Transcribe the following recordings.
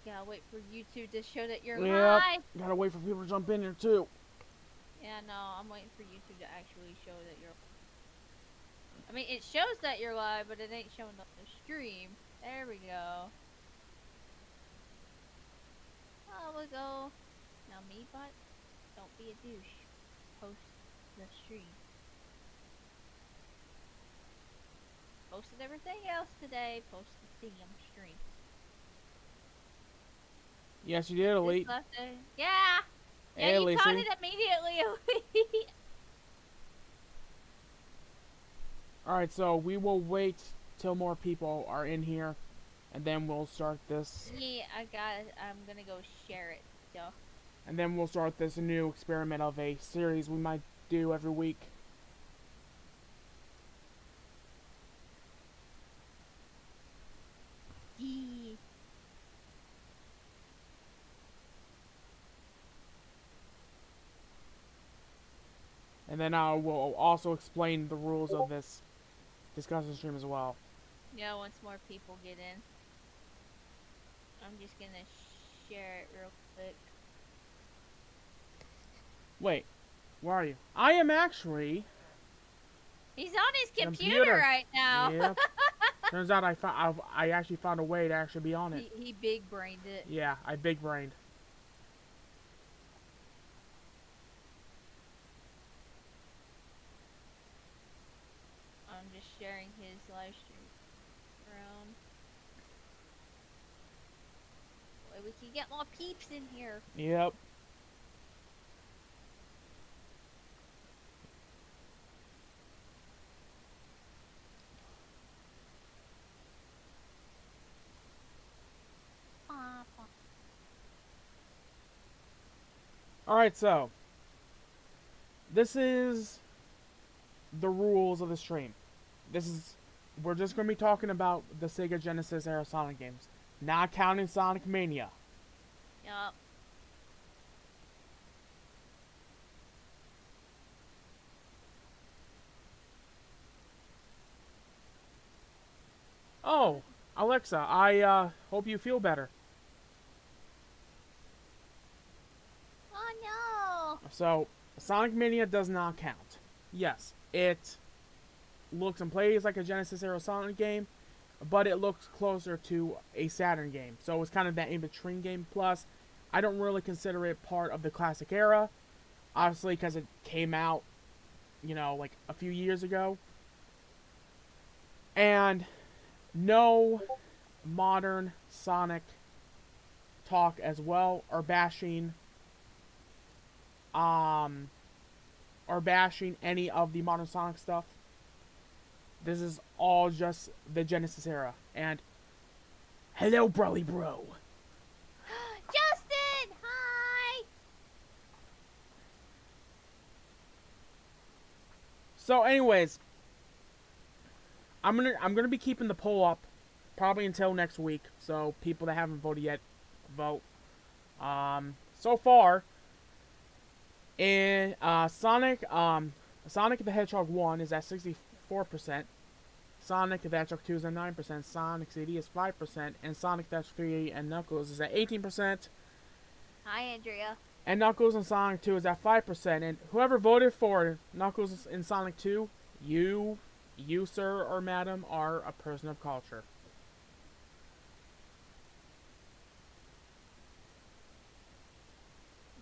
Gotta wait for YouTube to show that you're Yep. live. Gotta wait for people to jump in here too. Yeah, no, I'm waiting for YouTube to actually show that you're. I mean, it shows that you're live, but it ain't showing up the stream. There we go. Oh, we go. Now, Meatbot, don't be a douche. Post the stream. Posted everything else today. Post the damn stream. Yes, you did, Elite. Yeah. Yeah, Hey, you caught Lacey. it immediately, Elite. Alright, so we will wait till more people are in here, and then we'll start this. Yeah, I got it. I'm gonna go share it. So. And then we'll start this new experiment of a series we might do every week. Yeah. And then I will also explain the rules of this discussion stream as well. Yeah, once more people get in. I'm just gonna share it real quick. Wait, where are you? I am actually. He's on his computer right now. Yep. Turns out I actually found a way to actually be on it. He big brained it. Yeah, I big brained. I'm just sharing his live stream around. Boy, we can get more peeps in here. Yep. Alright, so. This is the rules of the stream. We're just going to be talking about the Sega Genesis era Sonic games. Not counting Sonic Mania. Yup. Oh, Alexa, I hope you feel better. Oh no! So, Sonic Mania does not count. Yes, it looks and plays like a Genesis era Sonic game, but it looks closer to a Saturn game. So it's kind of that in-between game. Plus, I don't really consider it part of the classic era, obviously because it came out, like a few years ago. And no modern Sonic talk as well, or bashing any of the modern Sonic stuff. This is all just the Genesis era. And hello, Broly Bro. Justin, hi. So, anyways, I'm gonna be keeping the poll up probably until next week. So people that haven't voted yet, vote. So far, in Sonic the Hedgehog 1 is at 64%. Sonic the Hedgehog 2 is at 9%. Sonic CD is 5%, and Sonic the Hedgehog 3 and Knuckles is at 18%. Hi, Andrea. And Knuckles in Sonic 2 is at 5%. And whoever voted for Knuckles in Sonic 2, you, sir or madam, are a person of culture.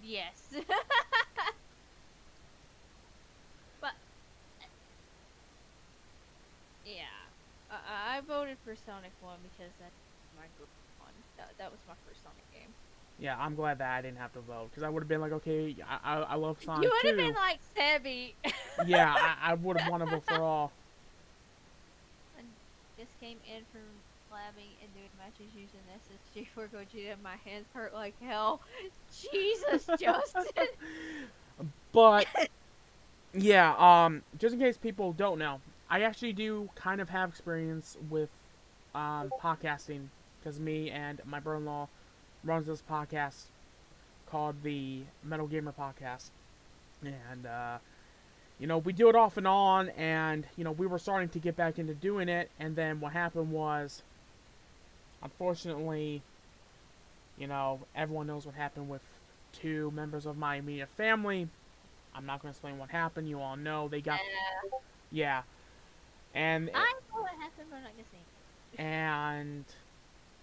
Yes. But yeah, I voted for Sonic 1 because that's my group one. That was my first Sonic game. Yeah, I'm glad that I didn't have to vote, because I would have been like, okay, I love Sonic You would 2. have been like Sebby. Yeah, I would have wanted to vote for all. And just came in from blabbing and doing matches using SSG4 Gogeta. My hands hurt like hell. Jesus, Justin. But yeah, just in case people don't know, I actually do kind of have experience with podcasting, because me and my brother-in-law runs this podcast called the Metal Gamer Podcast, and we do it off and on, and we were starting to get back into doing it, and then what happened was, unfortunately, You know, everyone knows what happened with two members of my immediate family. I'm not going to explain what happened. You all know they got, Yeah. yeah, and I know what happened, but I'm not gonna say it. and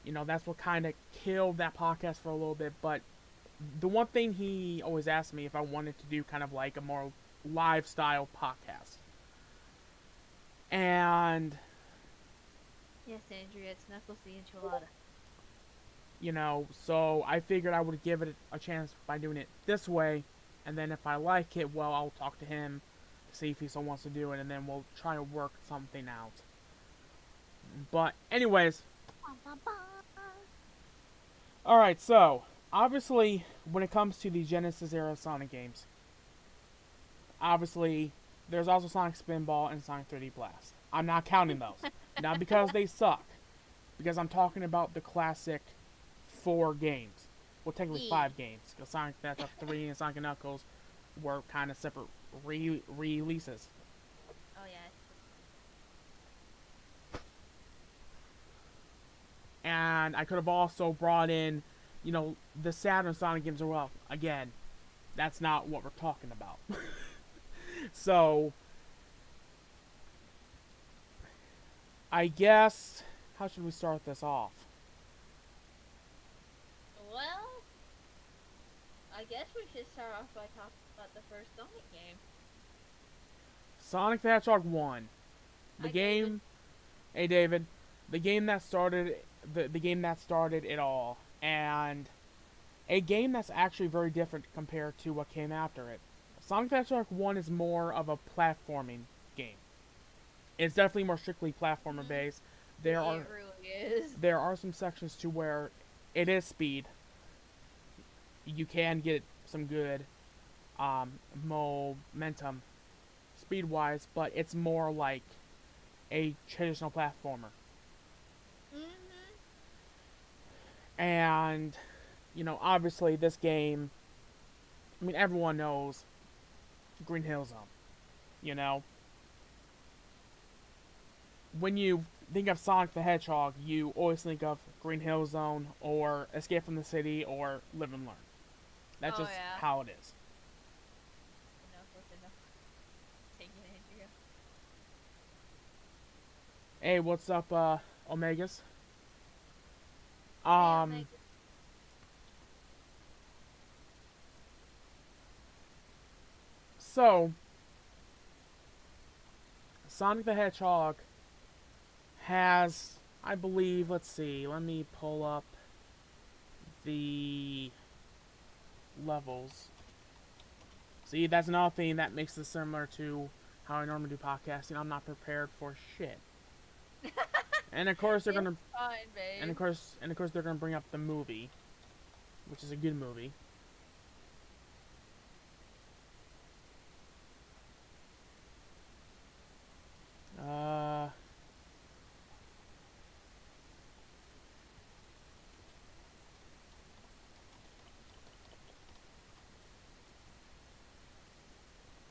you know that's what kind of killed that podcast for a little bit. But the one thing he always asked me if I wanted to do kind of like a more live style podcast, and Yes, Andrea, it's Knuckles the Enchilada. you know, so I figured I would give it a chance by doing it this way, and then if I like it, well, I'll talk to him to see if he still wants to do it, and then we'll try to work something out. But anyways, Ba, ba, ba. all right. So obviously, when it comes to the Genesis era Sonic games, obviously there's also Sonic Spinball and Sonic 3D Blast. I'm not counting those, not because they suck, because I'm talking about the classic 4 games. Well, technically Yeah. 5 games, because Sonic Hedgehog 3 and Sonic and Knuckles were kind of separate releases. Oh yeah. And I could have also brought in, you know, the Saturn Sonic games as well. Again, that's not what we're talking about. So, I guess, how should we start this off? Well, I guess we should start off by talking about the first Sonic game. Sonic the Hedgehog 1. The Hi, game, David. hey David, the game that started the game that started it all, and a game that's actually very different compared to what came after it. Sonic the Hedgehog 1 is more of a platforming game. It's definitely more strictly platformer based. There Yeah, are it really is. there are some sections to where it is speed. You can get some good momentum speed wise, but it's more like a traditional platformer. Mhm. And you know, obviously this game, I mean everyone knows Green Hill Zone. You know, when you think of Sonic the Hedgehog, you always think of Green Hill Zone or Escape from the City or Live and Learn. That's Oh just yeah. how it is. Enough with enough. Take it, Andrea. Hey, what's up, Omegas? Hey, Um, Omega. so Sonic the Hedgehog has, I believe, let's see, let me pull up the levels. See, that's another thing that makes this similar to how I normally do podcasting. I'm not prepared for shit. And of course they're It's gonna, fine, babe. and of course they're gonna bring up the movie, which is a good movie. Uh,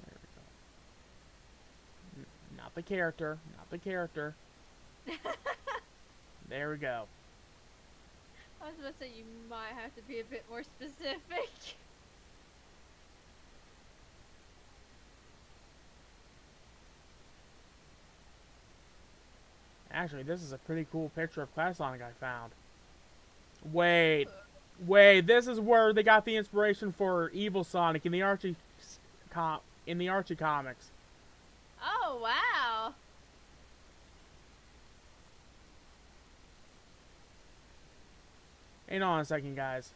there we go. Not the character, not the character. There we go. I was about to say you might have to be a bit more specific. Actually, this is a pretty cool picture of Class Sonic I found. Wait, this is where they got the inspiration for Evil Sonic in the Archie comics. Oh wow. Hang on a second, guys.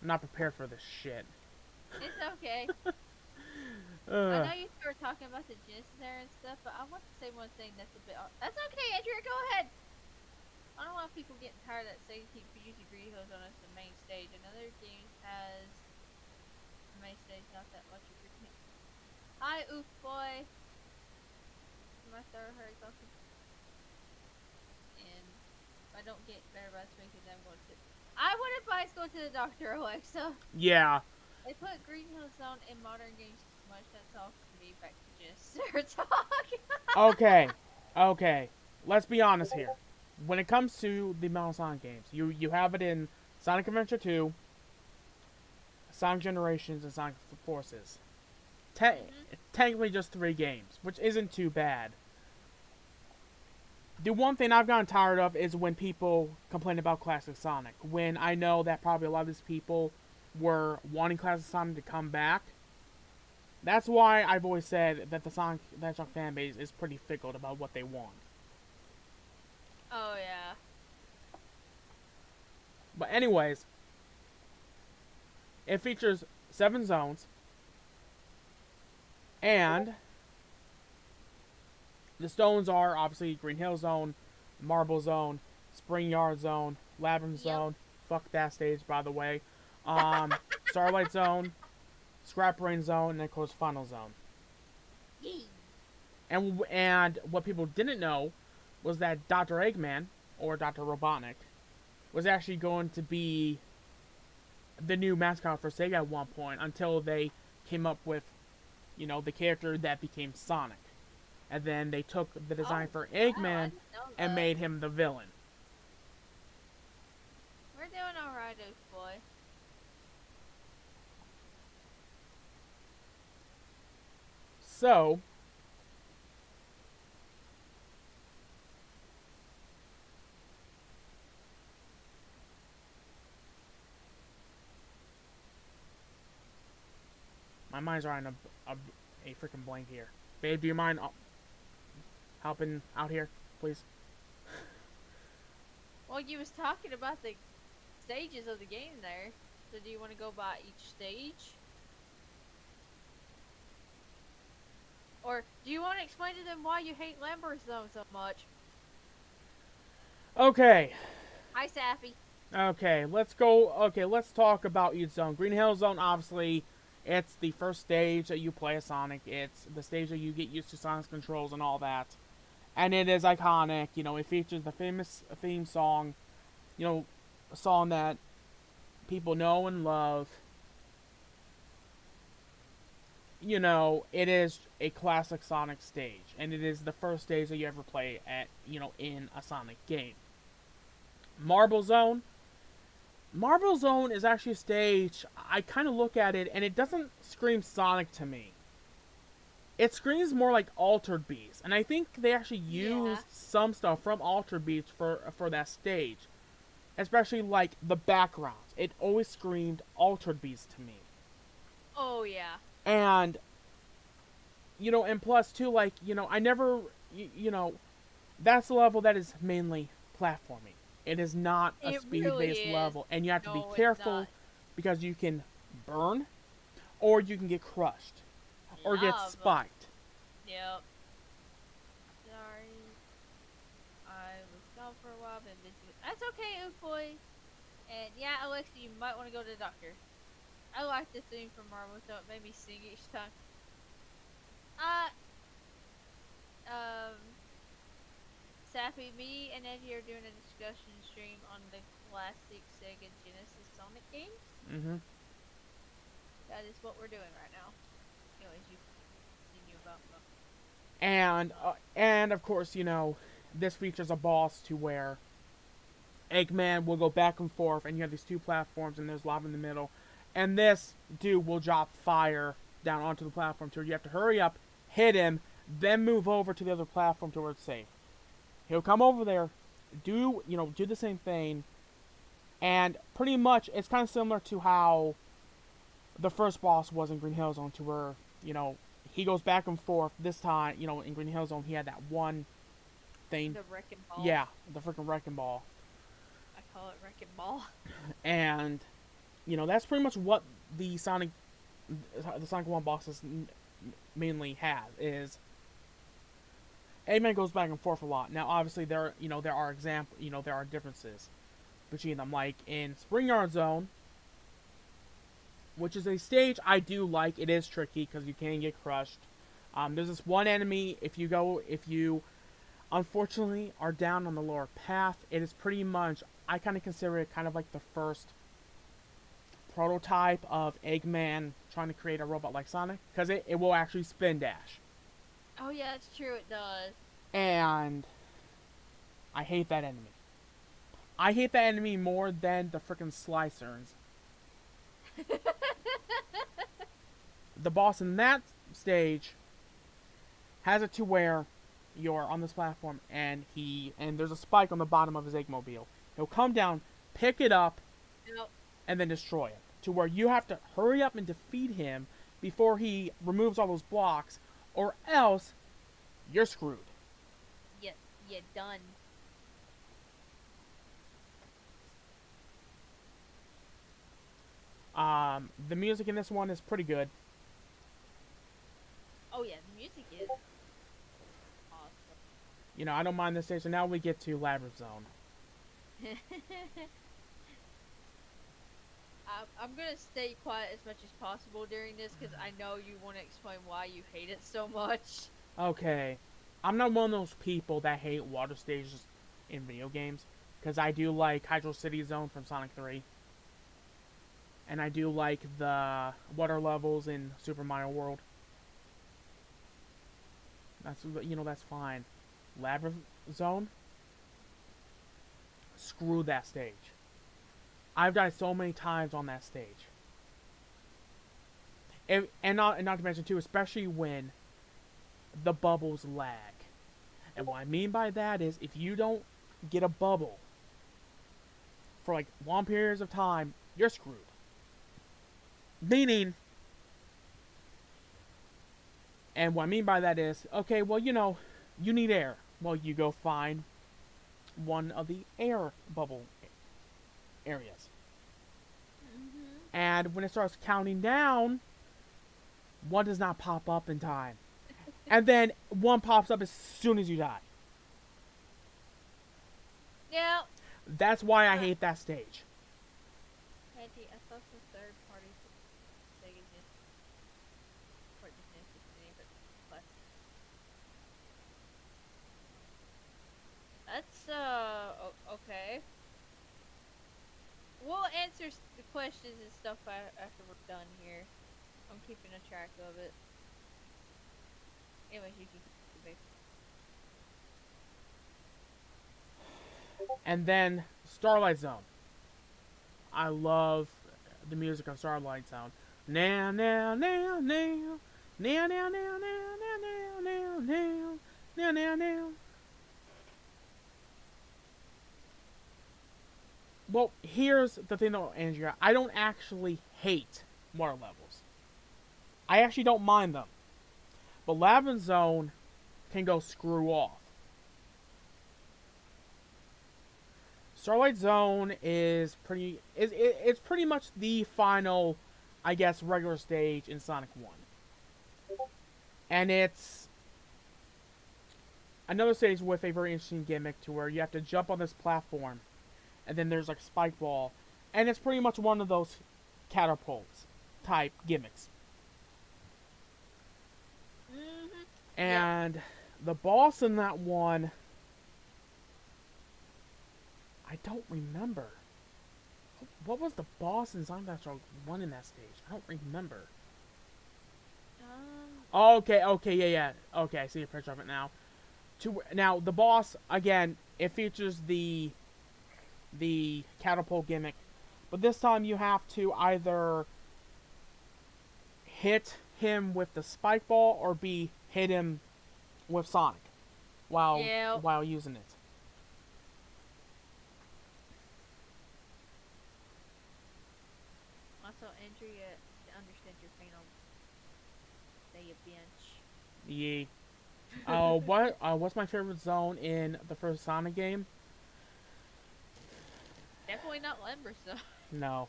I'm not prepared for this shit. It's okay. I Ugh. know you were talking about the Genesis era and stuff, but I want to say one thing that's a bit. That's okay, Andrea. Go ahead. I don't want people getting tired of that Sega keep using Greedy Hills on as the main stage. Another game has the main stage, not that much of Greedy Hills. Hi, Oof Boy. My third hurry talking. And if I don't get better by this weekend, I'm going to. I would advise going to the doctor, Alexa. Yeah. They put Green Hill Zone in modern games too much. That's all for me. Back to Genesis talk. Okay. Okay. Let's be honest here. When it comes to the Metal Sonic games, you have it in Sonic Adventure 2, Sonic Generations, and Sonic Forces. Mhm. Technically just 3 games, which isn't too bad. The one thing I've gotten tired of is when people complain about Classic Sonic. When I know that probably a lot of these people were wanting Classic Sonic to come back. That's why I've always said that the Sonic the Hedgehog fan base is pretty fickle about what they want. Oh yeah. But anyways, it features 7 zones, and the stones are obviously Green Hill Zone, Marble Zone, Spring Yard Zone, Labyrinth Yep. Zone. Fuck that stage, by the way. Starlight Zone, Scrap Brain Zone, and of course Final Zone. Yee. And what people didn't know was that Dr. Eggman, or Dr. Robotnik, was actually going to be the new mascot for Sega at one point until they came up with, the character that became Sonic. And then they took the design Oh for wow, I Eggman didn't know and that. made him the villain. We're doing alright, Oak boy. So, my mind's on a freaking blank here. Babe, do you mind helping out here, please? Well, you was talking about the stages of the game there. So do you want to go by each stage? Or do you want to explain to them why you hate Lambert Zone so much? Okay, Hi, Sappy. okay, let's go. Okay, let's talk about each zone. Green Hill Zone, obviously, it's the first stage that you play as Sonic. It's the stage that you get used to Sonic's controls and all that. And it is iconic. It features the famous theme song. A song that people know and love. It is a classic Sonic stage, and it is the first stage that you ever play in a Sonic game. Marble Zone. Marble Zone is actually a stage, I kind of look at it, and it doesn't scream Sonic to me. It screams more like Altered Beast, and I think they actually Yeah. used some stuff from Altered Beast for that stage. Especially, like, the backgrounds. It always screamed Altered Beast to me. Oh yeah. And and plus too, like, I never, that's the level that is mainly platforming. It is not a It really speed-based is. level, and you have to be No, it's careful not. because you can burn, or you can get crushed, or get Lava. spiked. Yep. Sorry. I was gone for a while, been busy with. That's okay, Oak boy. And yeah, Alexa, you might want to go to the doctor. I like the theme from Marvel, so it made me sing each time. Uh, um, Sappy, me and Eddie are doing a discussion stream on the classic Sega Genesis Sonic games. Mm-hmm. That is what we're doing right now. Anyways, you continue about the. And of course, this features a boss to where Eggman will go back and forth, and you have these 2 platforms, and there's lava in the middle. And this dude will drop fire down onto the platform, so you have to hurry up, hit him, then move over to the other platform to where it's safe. He'll come over there, do the same thing, and pretty much it's kind of similar to how the first boss was in Green Hill Zone, to where he goes back and forth. This time, in Green Hill Zone, he had that one thing. The wrecking ball. Yeah, the freaking wrecking ball. I call it wrecking ball. And that's pretty much what the Sonic 1 bosses mainly have is Eggman goes back and forth a lot. Now, obviously, there are differences between them. Like in Spring Yard Zone, which is a stage I do like. It is tricky because you can get crushed. There's this one enemy. If you unfortunately are down on the lower path, it is pretty much, I kind of consider it kind of like the first prototype of Eggman trying to create a robot like Sonic, because it will actually spin dash. Oh yeah, it's true. It does. And I hate that enemy. I hate that enemy more than the freaking slicers. The boss in that stage has it to where you're on this platform and there's a spike on the bottom of his eggmobile. He'll come down, pick it up, Yep. and then destroy it. To where you have to hurry up and defeat him before he removes all those blocks, or else you're screwed. Yeah, yeah, done. The music in this one is pretty good. Oh yeah, the music is awesome. You know, I don't mind this stage. So now we get to Labyrinth Zone. I'm gonna stay quiet as much as possible during this because I know you want to explain why you hate it so much. Okay, I'm not one of those people that hate water stages in video games because I do like Hydro City Zone from Sonic 3, and I do like the water levels in Super Mario World. That's fine. Labyrinth Zone, screw that stage. I've died so many times on that stage. And not to mention too, especially when the bubbles lag. And what I mean by that is if you don't get a bubble for like long periods of time, you're screwed. Meaning, and what I mean by that is, okay, well, you need air. Well, you go find one of the air bubble areas. Mm-hmm. And when it starts counting down, one does not pop up in time. And then one pops up as soon as you die. Yeah. That's why I hate that stage. Andy, I saw some third party Sega Genesis or Genesis name, but plus. That's okay. We'll answer the questions and stuff after we're done here. I'm keeping a track of it. Anyways, you can keep it. And then Starlight Zone. I love the music of Starlight Zone. Now, now, now, now. Now, now, now, now, now, now, now, now, now, now. Well, here's the thing though, Andrea. I don't actually hate water levels. I actually don't mind them. But Labyrinth Zone can go screw off. Starlight Zone is it's pretty much the final, I guess, regular stage in Sonic 1. And it's another stage with a very interesting gimmick to where you have to jump on this platform and then there's like a spike ball and it's pretty much one of those catapults type gimmicks. Mm-hmm. And yep. The boss in that one, I don't remember. What was the boss in Sonic Star 1 in that stage? I don't remember. Okay, yeah. Okay, I see a picture of it now. Now, the boss, again, it features the catapult gimmick. But this time you have to either hit him with the spike ball or hit him with Sonic while using it. Also, Andrea, to understand your pain, I'll say a bench. Yeah. What's my favorite zone in the first Sonic game? Definitely not Limberstone. No.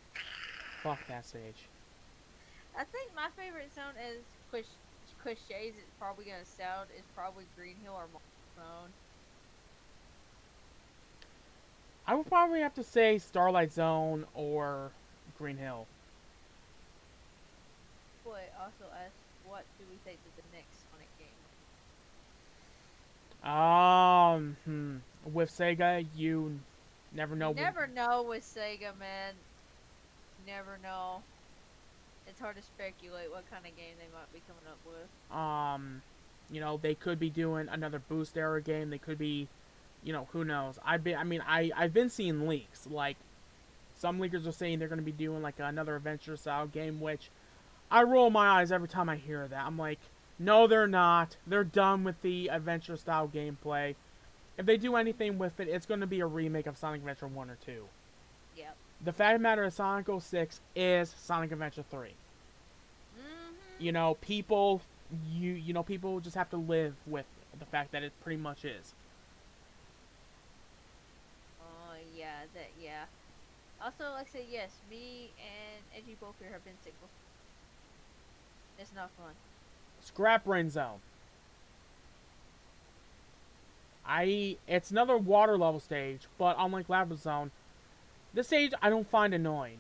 Fuck that stage. I think my favorite zone is cliches. It's probably gonna sound is probably Green Hill or Zone. I would probably have to say Starlight Zone or Green Hill. Boy, also ask what do we think of the next Sonic game? With Sega, you never know. You never know with Sega, man. You never know. It's hard to speculate what kind of game they might be coming up with. They could be doing another Boost era game. They could be who knows? I've been seeing leaks. Like some leakers are saying they're going to be doing like another adventure style game, which I roll my eyes every time I hear that. I'm like, no, they're not. They're done with the adventure style gameplay. If they do anything with it, it's going to be a remake of Sonic Adventure 1 or 2. Yep. The fact of the matter is Sonic 06 is Sonic Adventure 3. Mm-hmm. People people just have to live with the fact that it pretty much is. Oh yeah, yeah. Also, like I said, yes, me and Edgy Boker have been sick before. It's not fun. Scrap Rain Zone. It's another water level stage, but unlike Lava Zone, this stage I don't find annoying.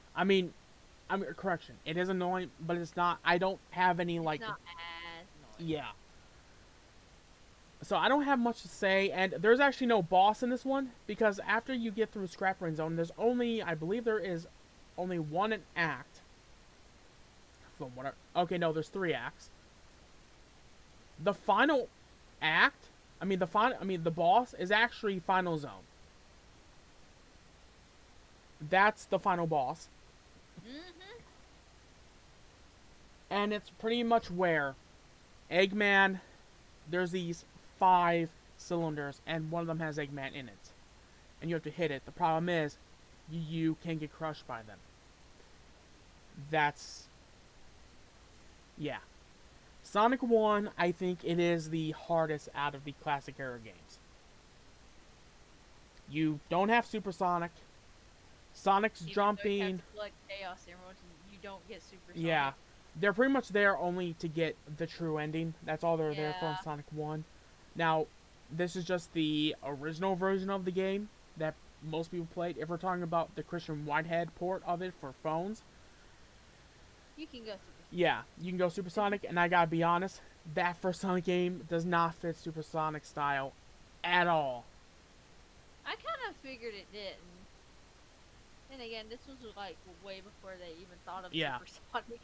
Correction, it is annoying, but it's not. I don't have any It's like, not as annoying. yeah. So I don't have much to say, and there's actually no boss in this one because after you get through Scrap Rain Zone, I believe there is only one act. From what? Okay, no, there's 3 acts. The final act, the boss is actually Final Zone. That's the final boss, Mm-hmm. and it's pretty much where Eggman. There's these 5 cylinders, and one of them has Eggman in it, and you have to hit it. The problem is, you can get crushed by them. That's yeah. Sonic 1, I think it is the hardest out of the classic era games. You don't have Super Sonic. Sonic's Even though you have jumping. to collect Chaos Emeralds, you don't get Super Yeah. Sonic. They're pretty much there only to get the true ending. That's all they're there for in Yeah. Sonic 1. Now, this is just the original version of the game that most people played. If we're talking about the Christian Whitehead port of it for phones, You can go Super Sonic. yeah, you can go Super Sonic, and I gotta be honest, that first Sonic game does not fit Super Sonic style at all. I kind of figured it didn't. And again, this was like way before they even thought of Yeah. Super Sonic.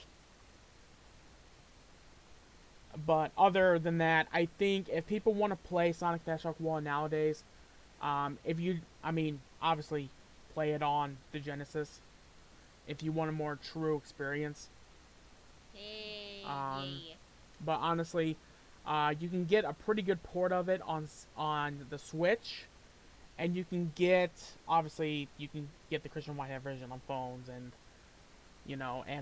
But other than that, I think if people want to play Sonic the Hedgehog 1 nowadays, if you, obviously, play it on the Genesis. If you want a more true experience, Hey, um, yeah. but honestly, you can get a pretty good port of it on the Switch, and you can get the Christian Whitehead version on phones, and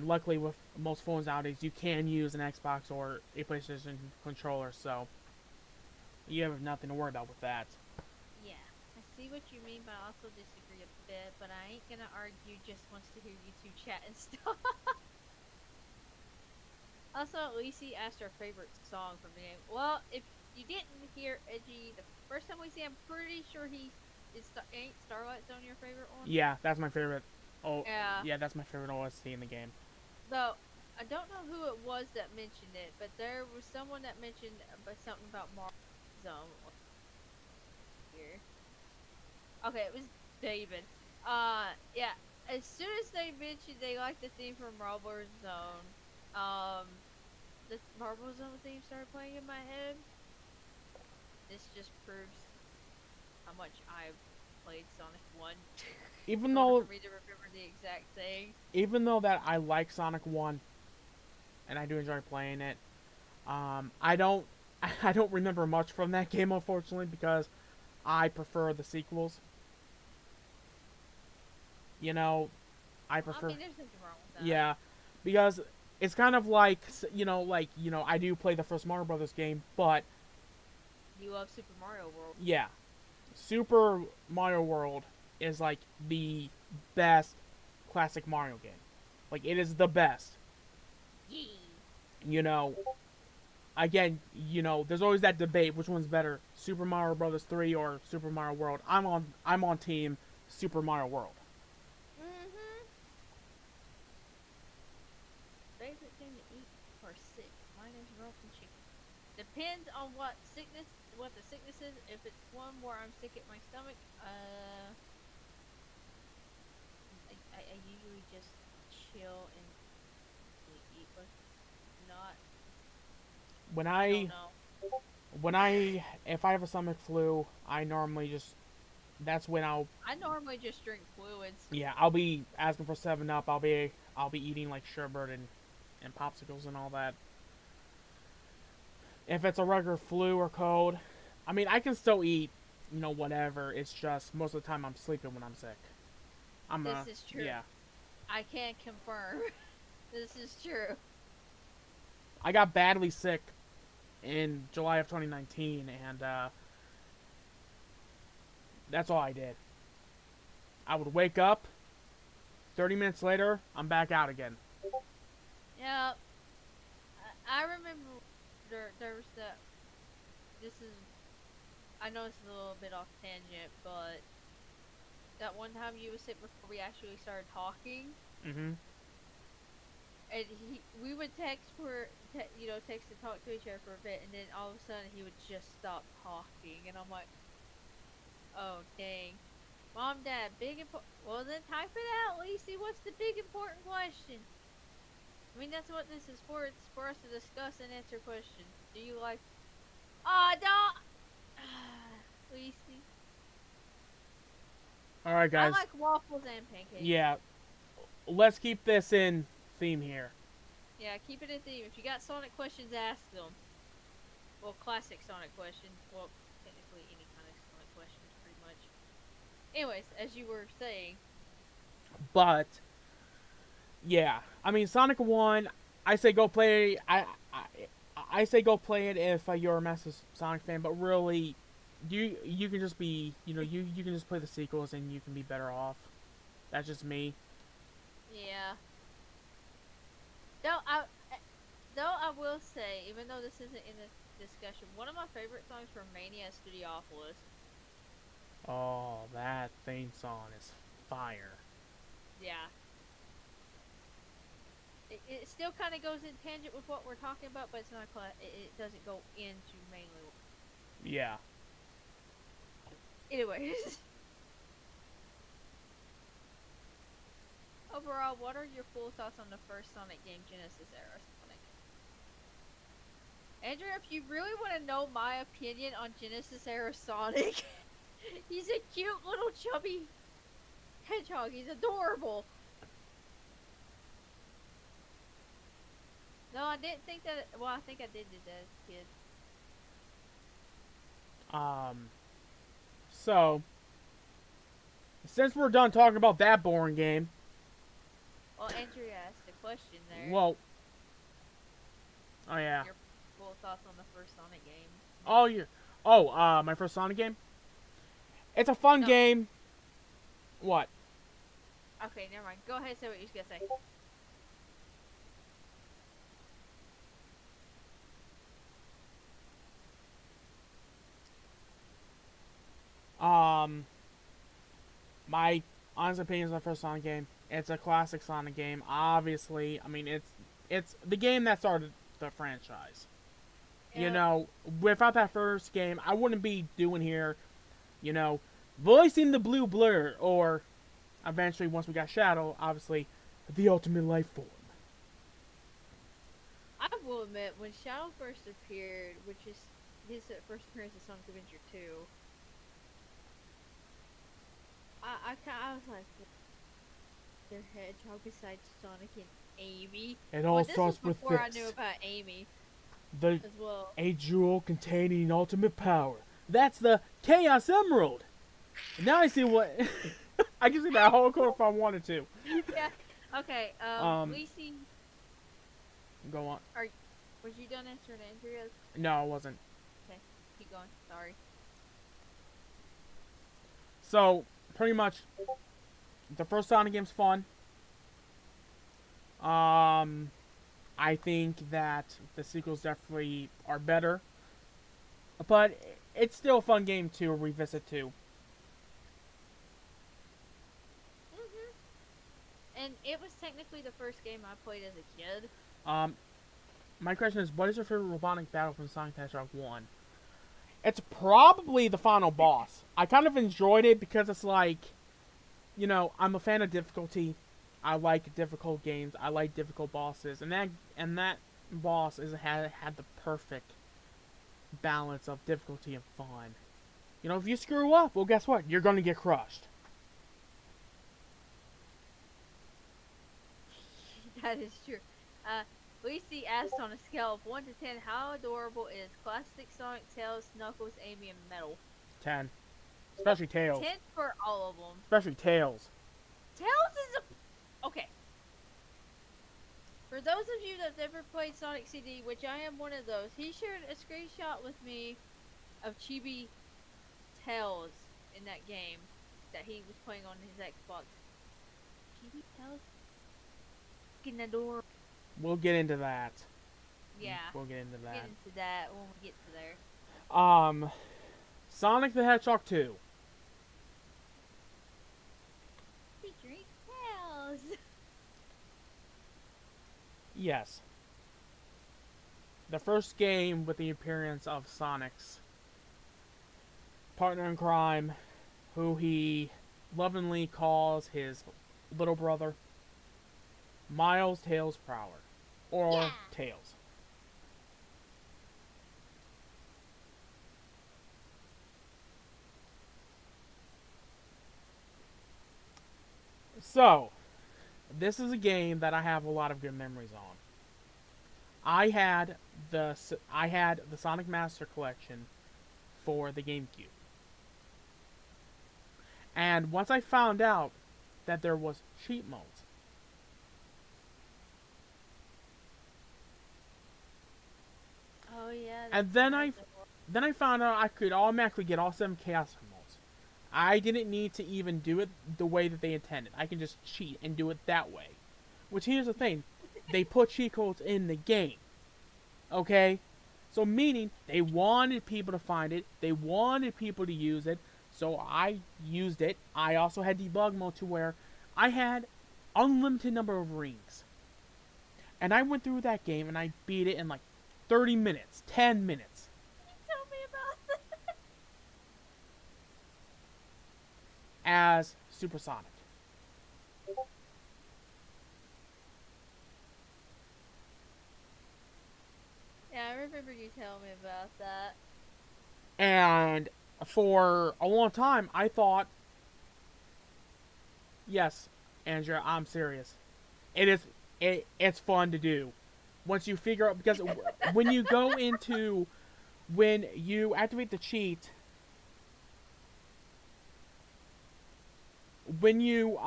luckily with most phones nowadays, you can use an Xbox or a PlayStation controller, so you have nothing to worry about with that. Yeah. I see what you mean, but I also disagree a bit. But I ain't gonna argue. Just wants to hear you two chat and stuff. Also, Lacey asked our favorite song from the game. Well, if you didn't hear Edgy the first time we see, I'm pretty sure ain't Starlight Zone your favorite one. Yeah, that's my favorite. Oh, Yeah. yeah, that's my favorite OST in the game. Though I don't know who it was that mentioned it, but there was someone that mentioned something about Mars Zone here. Okay, it was David. Yeah. As soon as they mentioned they liked the theme from Marble Zone, this Marble Zone theme started playing in my head. This just proves how much I've played Sonic 1 Even in order though for me to remember the exact thing. even though that I like Sonic 1 and I do enjoy playing it, I don't I don't remember much from that game unfortunately because I prefer the sequels. You know, I I prefer mean, there's nothing wrong with that. yeah, because it's kind of like I do play the first Mario Brothers game, but You love Super Mario World. yeah, Super Mario World is like the best classic Mario game. Like it is the best. Yee. You know, again, there's always that debate which one's better, Super Mario Brothers 3 or Super Mario World. I'm on team Super Mario World. Mm-hmm. Favorite thing to eat or sick? Mine is roasted chicken. Depends on what the sickness is. If it's one where I'm sick at my stomach, I usually just chill and eat, but not. When I don't I know. when I if I have a stomach flu, I normally just that's when I normally just drink fluids. I'll be asking for 7 Up. I'll be eating like sherbet and popsicles and all that. If it's a regular flu or cold, I mean I can still eat, whatever. It's just most of the time I'm sleeping when I'm sick. This is true. Yeah. I can confirm. This is true. I got badly sick in July of 2019, and that's all I did. I would wake up, 30 minutes later, I'm back out again. Yeah, I remember there was that. This is. I know it's a little bit off tangent, but that one time you was sick before we actually started talking, Mm-hmm. and we would text and talk to each other for a bit, and then all of a sudden he would just stop talking, and I'm like, oh dang, mom, dad, big important. Well then type it out, Lacey. What's the big important question? I mean that's what this is for. It's for us to discuss and answer questions. Do you like? Don't. Lacey. All right, I guys. like waffles and pancakes. Yeah, let's keep this in theme here. Yeah, keep it a theme. If you got Sonic questions, ask them. Well, classic Sonic questions. Well, technically any kind of Sonic questions, pretty much. Anyways, as you were saying. But yeah, I mean Sonic One. I say go play. I say go play it if you're a massive Sonic fan. But really, you can just be you can just play the sequels and you can be better off. That's just me. Yeah. Though I, though I will say, even though this isn't in the discussion, one of my favorite songs from Mania is Studiopolis. Oh, that theme song is fire. Yeah. It still kind of goes in tangent with what we're talking about, but it's not. It doesn't go into mainly. Yeah. Anyways. Overall, what are your full thoughts on the first Sonic game, Genesis era Sonic? Andrew, if you really want to know my opinion on Genesis era Sonic, he's a cute little chubby hedgehog. He's adorable. No, I didn't think that. Well, I think I did do that as a kid. So since we're done talking about that boring game, Well, Andrew asked a question there. well, oh yeah. Your full thoughts on the first Sonic game. Oh, you. Oh, my first Sonic game. It's a fun No. game. What? Okay, never mind. Go ahead and say what you was gonna say. Um, my honest opinion is my first Sonic game. It's a classic Sonic game. Obviously, I mean it's the game that started the franchise. You know, without that first game, I wouldn't be doing here. You know, voicing the blue blur, or eventually once we got Shadow, obviously, the ultimate life form. I will admit, when Shadow first appeared, which is his first appearance in Sonic Adventure 2, I was like, their hedgehog besides Sonic and Amy. It all This was starts with before I this. knew about Amy The as well. a jewel containing ultimate power. That's the Chaos Emerald. Now I see what I can see that whole quote if I wanted to. Yeah. Okay. Lacey, Go on. was you done answering Andrea's? No, I wasn't. Okay, keep going. Sorry. So pretty much, the first Sonic game's fun. I think that the sequels definitely are better, but it's still a fun game to revisit too. And it was technically the first game I played as a kid. My question is, what is your favorite robotic battle from Sonic the Hedgehog 1? It's probably the final boss. I kind of enjoyed it because it's like, I'm a fan of difficulty. I like difficult games. I like difficult bosses, and that boss had the perfect balance of difficulty and fun. You know, if you screw up, well, guess what? You're gonna get crushed. That is true. Uh, Lucy asked on a scale of 1 to 10, how adorable is classic Sonic, Tails, Knuckles, Amy, and Metal? 10. Especially Tails. 10 for all of them. Especially Tails. Tails is a. Okay. For those of you that have never played Sonic CD, which I am one of those, he shared a screenshot with me of Chibi Tails in that game that he was playing on his Xbox. Chibi Tails? Fucking adorable. We'll get into that. Yeah. We'll get into We'll that. get into that when we get to there. Sonic the Hedgehog 2. Featuring Tails. Yes. The first game with the appearance of Sonic's partner in crime, who he lovingly calls his little brother, Miles Tails Prower. Or Yeah. Tails. So, this is a game that I have a lot of good memories on. I had the Sonic Master Collection for the GameCube. And once I found out that there was cheat modes, Oh yeah. and then I found out I could automatically get all 7 Chaos modes. I didn't need to even do it the way that they intended. I can just cheat and do it that way. Which, here's the thing, they put cheat codes in the game. Okay? So meaning, they wanted people to find it, they wanted people to use it, so I used it. I also had debug mode to where I had unlimited number of rings. And I went through that game and I beat it in like 30 minutes, 10 minutes. Tell me about that. As Supersonic. Yeah, I remember you telling me about that. And for a long time, I thought, yes, Andrea, I'm serious. It's fun to do. Once you figure out, because when you go into, when you activate the cheat, when you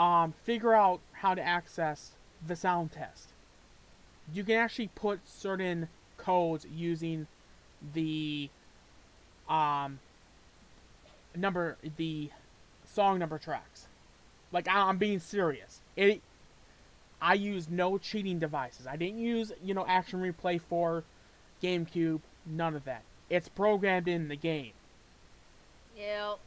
figure out how to access the sound test, you can actually put certain codes using the the song number tracks. Like, I'm being serious. I used no cheating devices. I didn't use, Action Replay for GameCube. None of that. It's programmed in the game. Yep.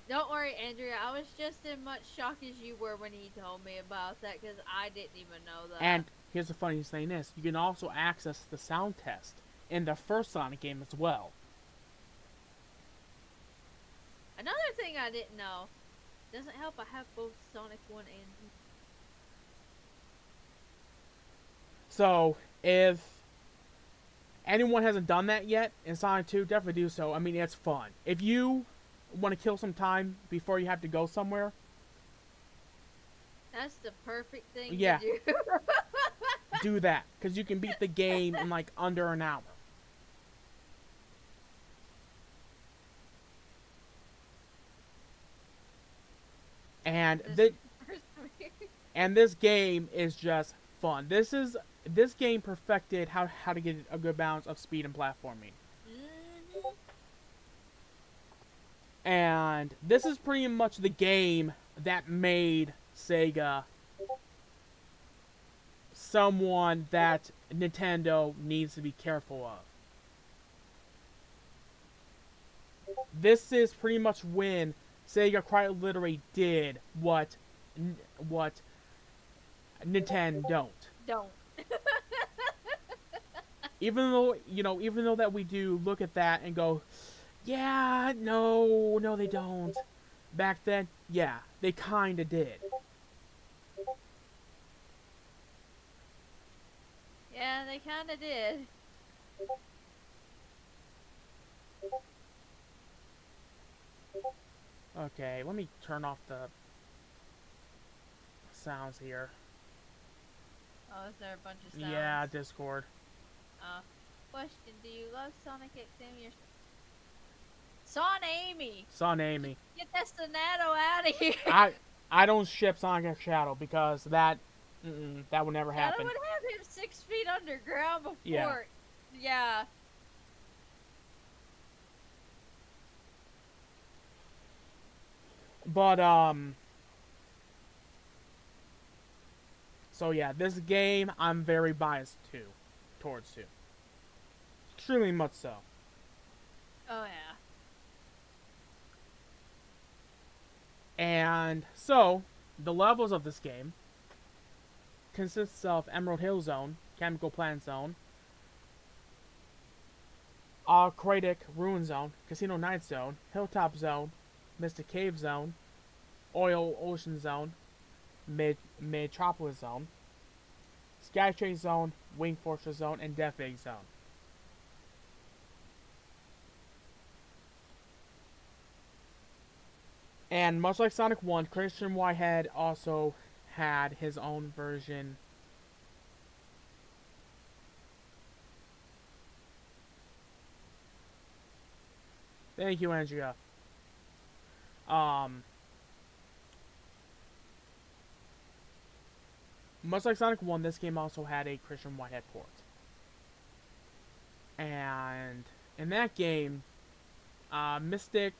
Don't worry, Andrea. I was just as much shock as you were when he told me about that because I didn't even know that. And here's the funniest thing is, you can also access the sound test in the first Sonic game as well. Another thing I didn't know. Doesn't help I have both Sonic 1 and 2. So, if anyone hasn't done that yet in Sonic 2, definitely do so. I mean, it's fun. If you want to kill some time before you have to go somewhere, That's the perfect thing yeah, to do. do that. Because you can beat the game in like under an hour. And this game is just fun. This game perfected how to get a good balance of speed and platforming. Mm-hmm. And this is pretty much the game that made Sega someone that Nintendo needs to be careful of. This is pretty much when Sega quite literally did what Nintendo Don't. even though that we do look at that and go, yeah, no, they don't. Back then, yeah, they kinda did. Yeah, they kinda did. Okay, let me turn off the sounds here. Oh, is there a bunch of sounds? Yeah, Discord. Uh, question: do you love Sonic X Amy or Son Amy? Son Amy. Get that Sonato out of here. I I don't ship Sonic X Shadow because that would never Shadow happen. would have him 6 feet underground Yeah. before. Yeah. But so yeah, this game I'm very biased towards too. Extremely much so. Oh yeah. And so the levels of this game consists of Emerald Hill Zone, Chemical Plant Zone, Kratic Ruin Zone, Casino Night Zone, Hilltop Zone, Mystic Cave Zone, Oil Ocean Zone, Metropolis Zone, Skychase Zone, Wing Fortress Zone, and Death Egg Zone. And much like Sonic 1, Christian Whitehead also had his own version. Thank you, Andrea. Um, much like Sonic 1, this game also had a Christian Whitehead port. And in that game, Mystic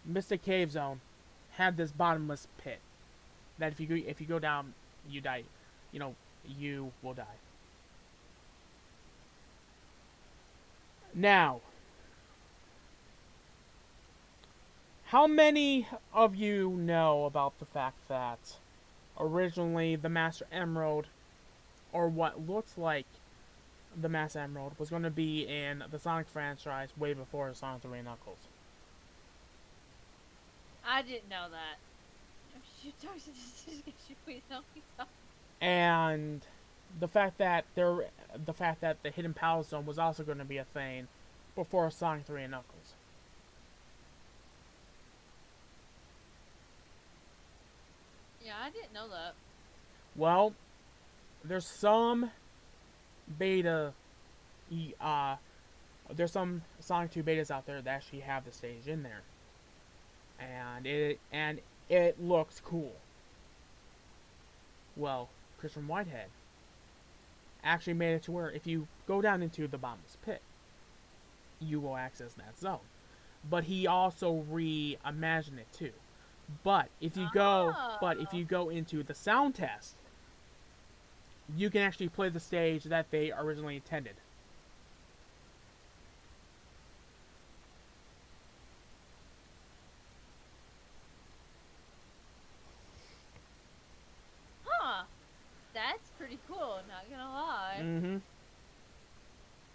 Mystic Cave Zone had this bottomless pit that if you go down, you die. You know, you will die. Now, how many of you know about the fact that originally the Master Emerald, or what looks like the Master Emerald, was going to be in the Sonic franchise way before Sonic 3 and Knuckles? I didn't know that. Please don't be talking. And the fact that the Hidden Palace Zone was also going to be a thing before Sonic 3 and Knuckles. Yeah, I didn't know that. Well, there's some beta, uh, there's some Sonic 2 betas out there that actually have the stage in there, and it looks cool. Well, Christian Whitehead actually made it to where if you go down into the bottomless pit, you will access that zone. But he also reimagined it too. But if Oh. you go into the sound test, you can actually play the stage that they originally intended. Huh. That's pretty cool, not gonna lie. Mm-hmm.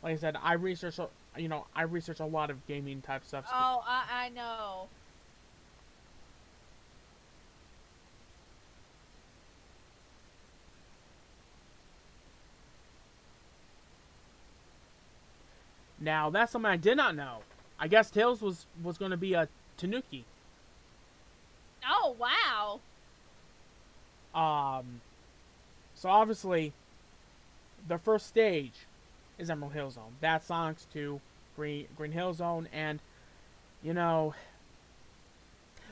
Like I said, I research a lot of gaming type stuff. Oh, I know. Now that's something I did not know. I guess Tails was going to be a Tanuki. Oh, wow. Um, so obviously, the first stage is Emerald Hill Zone. That's Sonic's 2, Green Hill Zone, and you know,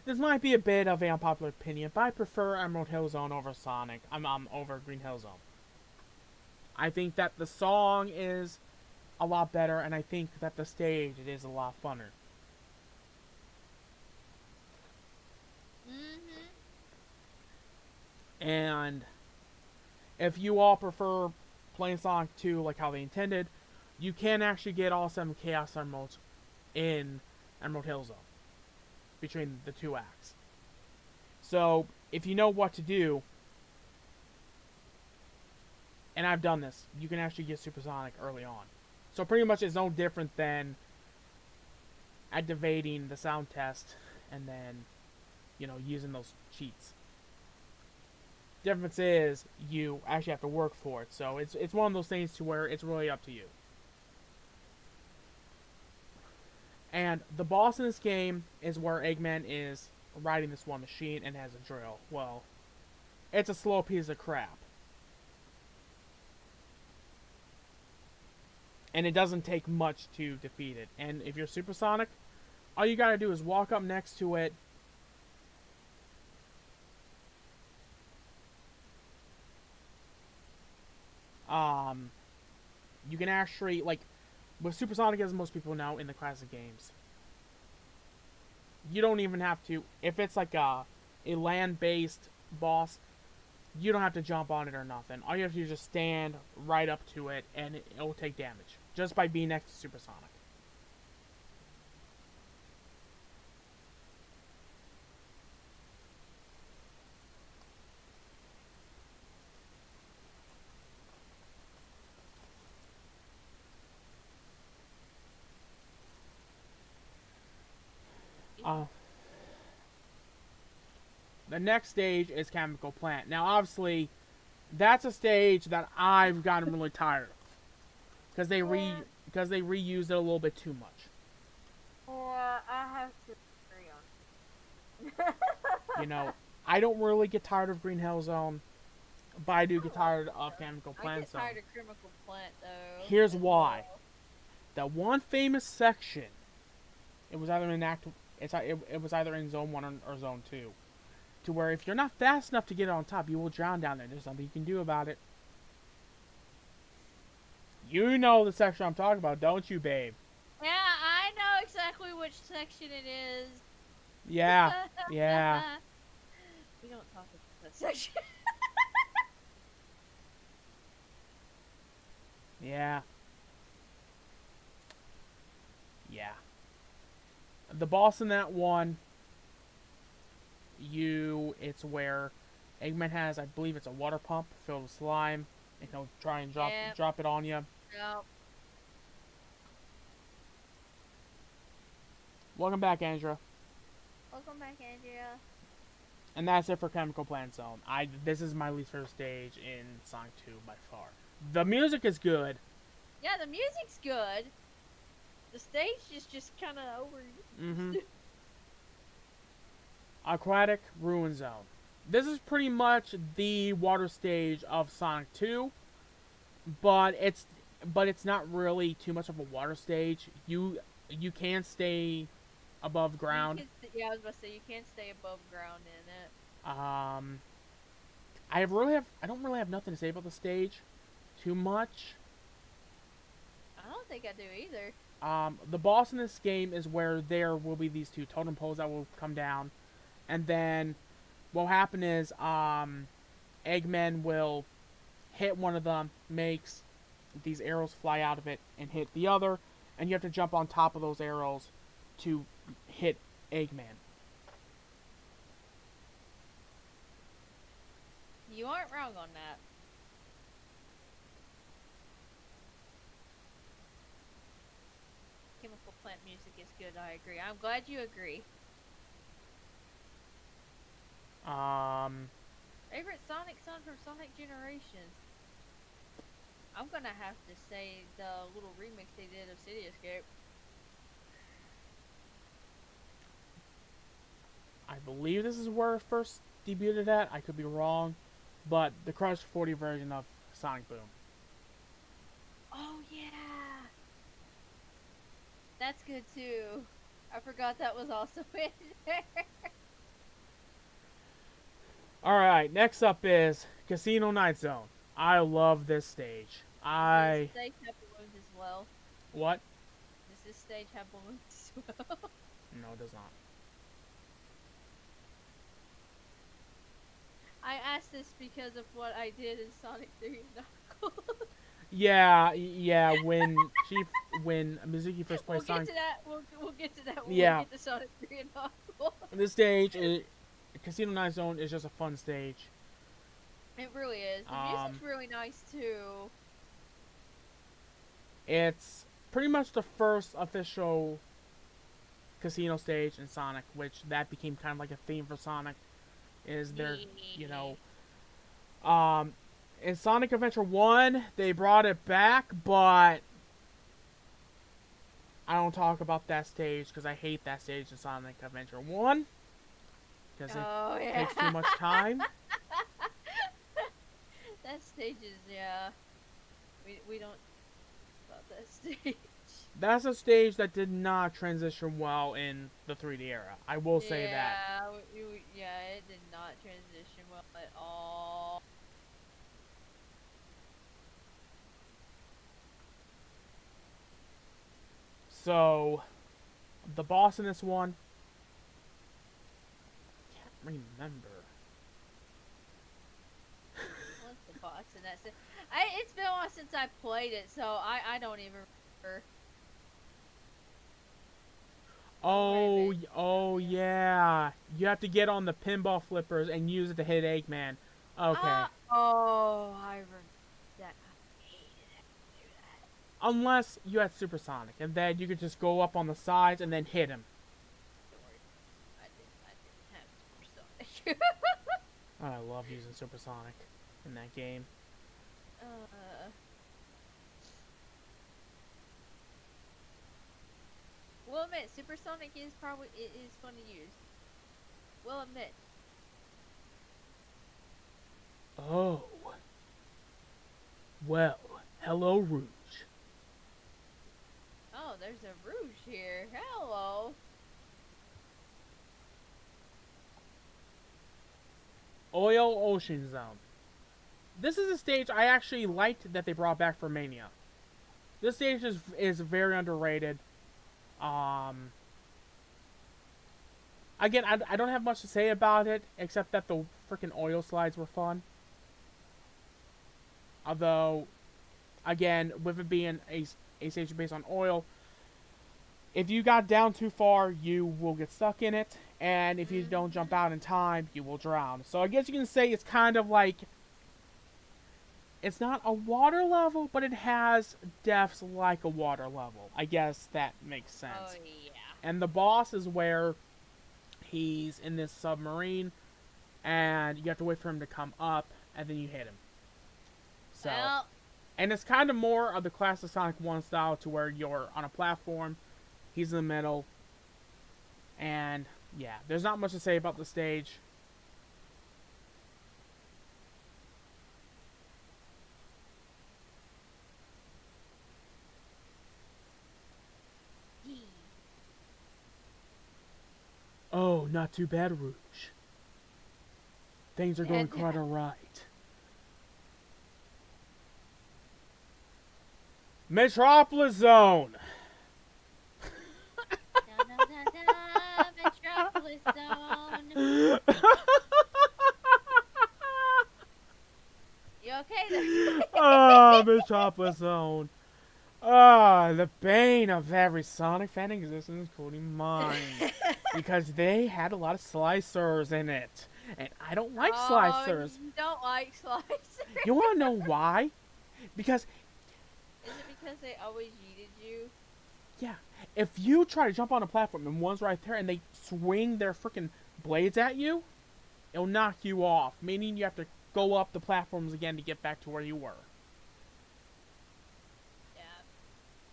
this might be a bit of an unpopular opinion, but I prefer Emerald Hill Zone over Sonic. I'm over Green Hill Zone. I think that the song is a lot better, and I think that the stage it is a lot funner. Mm-hmm. And if you all prefer playing Sonic 2 like how they intended, you can actually get all 7 Chaos Emeralds in Emerald Hill Zone between the two acts. So if you know what to do, and I've done this, you can actually get Supersonic early on. So pretty much it's no different than activating the sound test and then, using those cheats. Difference is you actually have to work for it. So it's one of those things to where it's really up to you. And the boss in this game is where Eggman is riding this one machine and has a drill. Well, it's a slow piece of crap. And it doesn't take much to defeat it. And if you're supersonic, all you gotta do is walk up next to it. Um, you can actually, like, with supersonic, as most people know in the classic games, you don't even have to. If it's like a land-based boss, you don't have to jump on it or nothing. All you have to do is just stand right up to it, and it will take damage just by being next to supersonic. Yeah. The next stage is chemical plant. Now, obviously, that's a stage that I've gotten really tired of because they reused it a little bit too much. Yeah, I have to agree on. You know, I don't really get tired of Green Hill Zone, but I do get tired of Chemical I Plant get Zone. tired of chemical plant though. Here's as why: well. that one famous section, it was either in it was either in Zone 1 or Zone 2, to where if you're not fast enough to get on top, you will drown down there. There's nothing you can do about it. You know the section I'm talking about, don't you, babe? Yeah, I know exactly which section it is. Yeah, yeah, We don't talk about that section. yeah, yeah. The boss in that one, it's where Eggman has, I believe it's a water pump filled with slime, and he'll try and Yep. drop it on you. Yep. Welcome back, Andrea. Welcome back, Andrea. And that's it for Chemical Plant Zone. This is my least favorite stage in Sonic 2 by far. The music is good. Yeah, the music's good. The stage is just kind of over. Mm-hmm. Aquatic Ruin Zone. This is pretty much the water stage of Sonic 2, but it's not really too much of a water stage. You can stay above ground. Yeah, I was about to say you can't stay above ground in it. Um, I don't really have nothing to say about the stage, too much. I don't think I do either. The boss in this game is where there will be these two totem poles that will come down, and then what'll happen is Eggman will hit one of them, makes these arrows fly out of it, and hit the other, and you have to jump on top of those arrows to hit Eggman. You aren't wrong on that. Chemical plant music is good. I agree. I'm glad you agree. Um, Favorite Sonic song from Sonic Generations? I'm gonna have to say the little remix they did of City Escape. I believe this is where it first debuted at. I could be wrong, but the Crush 40 version of Sonic Boom. Oh yeah, that's good too. I forgot that was also in there. Alright, next up is Casino Night Zone. I love this stage. Does this stage have balloons as well? What? Does this stage have balloons as well? No, it does not. I asked this because of what I did in Sonic 3 Knuckles. Yeah, when Mizuki first We'll played get Sonic. to that. We'll get to that when Yeah. we get to Sonic 3 and Knuckles. This stage, Casino Night Zone is just a fun stage. It really is. The music's really nice too. It's pretty much the first official casino stage in Sonic, which that became kind of like a theme for Sonic. Is there, you know, in Sonic Adventure 1, they brought it back, but I don't talk about that stage because I hate that stage in Sonic Adventure 1 because it Oh yeah. takes too much time. That stage is yeah. We don't talk about that stage. That's a stage that did not transition well in the 3D era. I will say that. Yeah, yeah, it did not transition well at all. So, the boss in this one, can't remember. What's the boss in that? It's been a while since I played it, so I don't even remember. Oh wait a Oh, minute. oh yeah. You have to get on the pinball flippers and use it to hit Eggman. Okay. Oh, I remember that. I hated it. Do that. Unless you had Supersonic, and then you could just go up on the sides and then hit him. Don't worry. I didn't have Supersonic. I love using Supersonic in that game. uh, we'll admit, Supersonic is probably it is fun to use. We'll admit. Oh. Well, hello, Rouge. Oh, there's a Rouge here. Hello. Oil Ocean Zone. This is a stage I actually liked that they brought back for Mania. This stage is very underrated. Um, Again, I don't have much to say about it except that the freaking oil slides were fun. Although, again, with it being a stage based on oil, if you got down too far, you will get stuck in it, and if you don't jump out in time, you will drown. So I guess you can say it's kind of like, it's not a water level, but it has depths like a water level. I guess that makes sense. Oh yeah. And the boss is where he's in this submarine, and you have to wait for him to come up, and then you hit him. So, Well, and it's kind of more of the classic Sonic 1 style to where you're on a platform, he's in the middle, and yeah, there's not much to say about the stage. Oh, not too bad, Rouge. Things are going quite alright. Metropolis Zone! Metropolis Zone. You okay there? Ah, Metropolis Zone. Ah, the bane of every Sonic fan existence, including mine. Because they had a lot of slicers in it. And I don't like slicers. You don't like slicers. You want to know why? Because, Is it because they always yeeted you? yeah, if you try to jump on a platform and one's right there and they swing their freaking blades at you, it'll knock you off. Meaning you have to go up the platforms again to get back to where you were.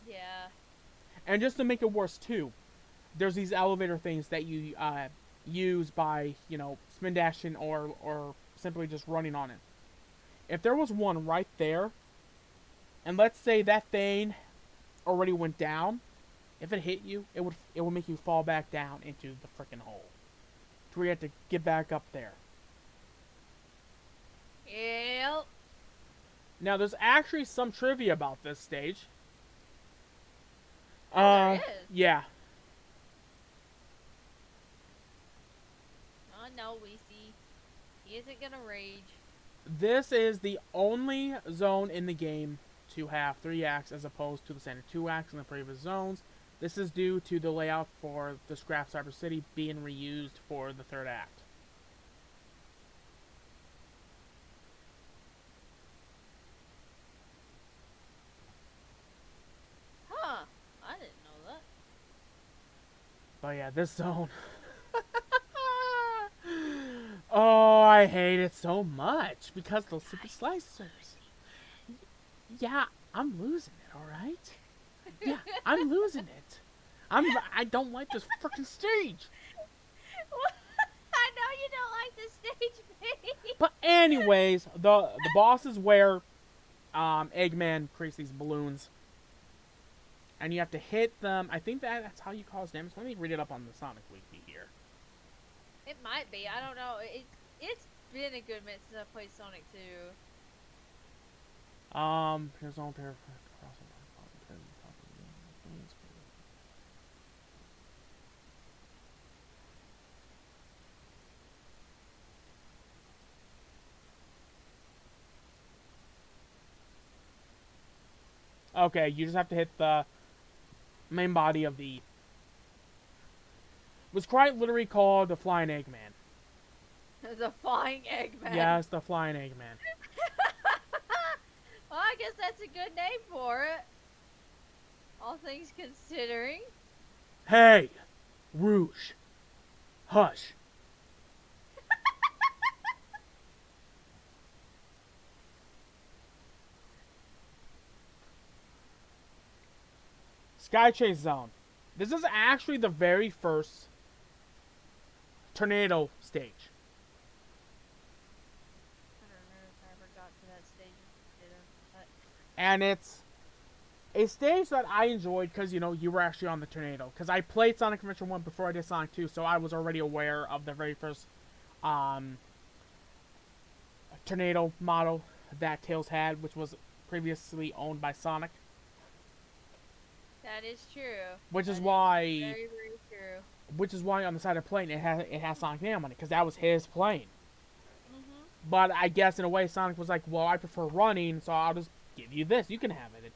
Yeah. And just to make it worse, too, there's these elevator things that you use by, spin dashing or simply just running on it. If there was one right there, and let's say that thing already went down, if it hit you, it would make you fall back down into the freaking hole. To where you have to get back up there. Yep. Now, there's actually some trivia about this stage. There is. Yeah. Oh no, we see. He isn't gonna rage. This is the only zone in the game to have 3 acts as opposed to the standard 2 acts in the previous zones. This is due to the layout for the Scrap Cyber City being reused for the 3rd act. Huh. I didn't know that. But yeah, this zone. Oh, I hate it so much because those super slicers. Yeah, I'm losing it, alright? Yeah, I'm losing it. I don't like this freaking stage. I know you don't like the stage, baby. But anyways, the boss is where Eggman creates these balloons, and you have to hit them. I think that's how you cause damage. Let me read it up on the Sonic Wiki here. It might be. I don't know. It's been a good minute since I played Sonic 2. Here's all there. Okay, you just have to hit the main body of the. It was quite literally called the Flying Eggman. The flying Eggman. Yes, the Flying Eggman. Well, I guess that's a good name for it. All things considering. Hey, Rouge, hush. Sky Chase Zone. This is actually the very first tornado stage. I don't remember if I ever got to that stage. But And it's a stage that I enjoyed because, you know, you were actually on the tornado. Because I played Sonic Adventure 1 before I did Sonic 2, so I was already aware of the very first tornado model that Tails had, which was previously owned by Sonic. that is true. Which is That why, very, very true. which is why on the side of the plane it has Sonic name on it, because that was his plane. Mhm. But I guess in a way Sonic was like, well, I prefer running, so I'll just give you this. You can have it.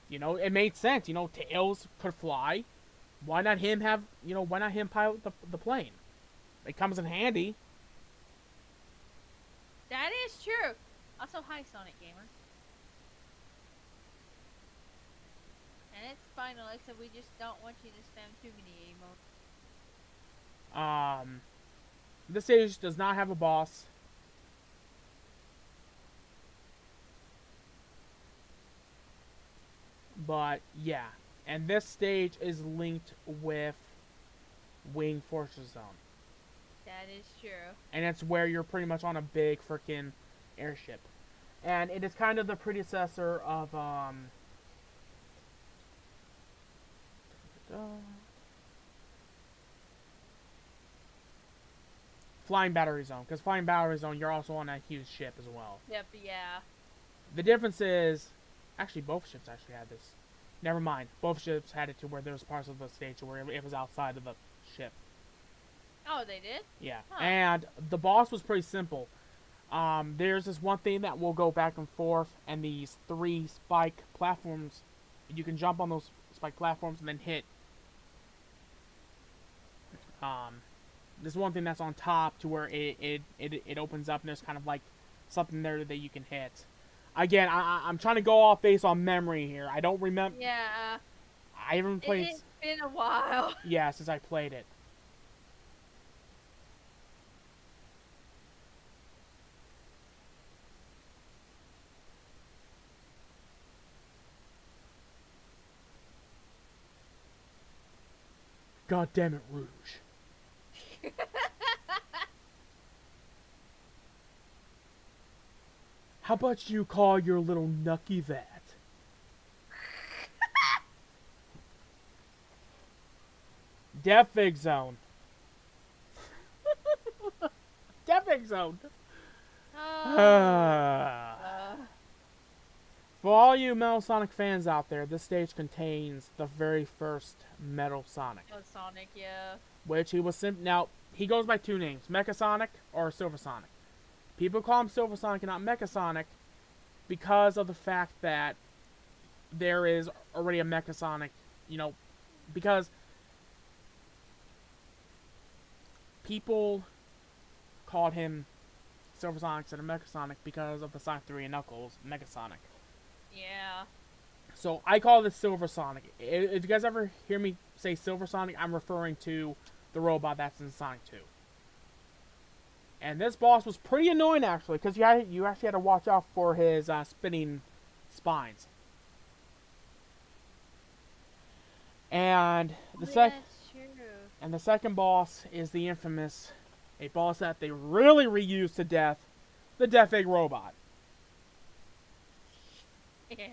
You know, it made sense. You know, Tails could fly. Why not him have? You know, why not him pilot the plane? It comes in handy. That is true. Also, hi, Sonic Gamer. And it's fine, Alexa. We just don't want you to spam too many emotes. This stage does not have a boss. But yeah, and this stage is linked with Wing Fortress Zone, That is true. and it's where you're pretty much on a big freaking airship, and it is kind of the predecessor of Flying Battery Zone, because Flying Battery Zone you're also on a huge ship as well. Yep, yeah. The difference is, actually both ships actually had this. Never mind, both ships had it to where there was parts of the stage where it was outside of the ship. Oh, they did? Yeah, Huh. and the boss was pretty simple. There's this one thing that will go back and forth, and these 3 spike platforms. You can jump on those spike platforms and then hit. There's one thing that's on top to where it opens up, and there's kind of like something there that you can hit. Again, I'm trying to go off based on memory here. I don't remember. Yeah. I haven't played. It's been a while. Yeah, since I played it. God damn it, Rouge. How about you call your little nucky that? Death Zone. Death Zone. Uh, For all you Metal Sonic fans out there, this stage contains the very first Metal Sonic. oh, Sonic, yeah. Which he was now he goes by 2 names, Mecha Sonic or Silver Sonic. People call him Silver Sonic and not Mecha Sonic because of the fact that there is already a Mecha Sonic, you know, because people called him Silver Sonic instead of Mecha Sonic because of the Sonic 3 and Knuckles Mega Sonic. Yeah. So I call this Silver Sonic. If you guys ever hear me say Silver Sonic, I'm referring to the robot that's in Sonic 2. And this boss was pretty annoying actually, because you actually had to watch out for his spinning spines. And Oh yeah, it's true. the second boss is the infamous, a boss that they really reused to death, the Death Egg Robot. Yeah.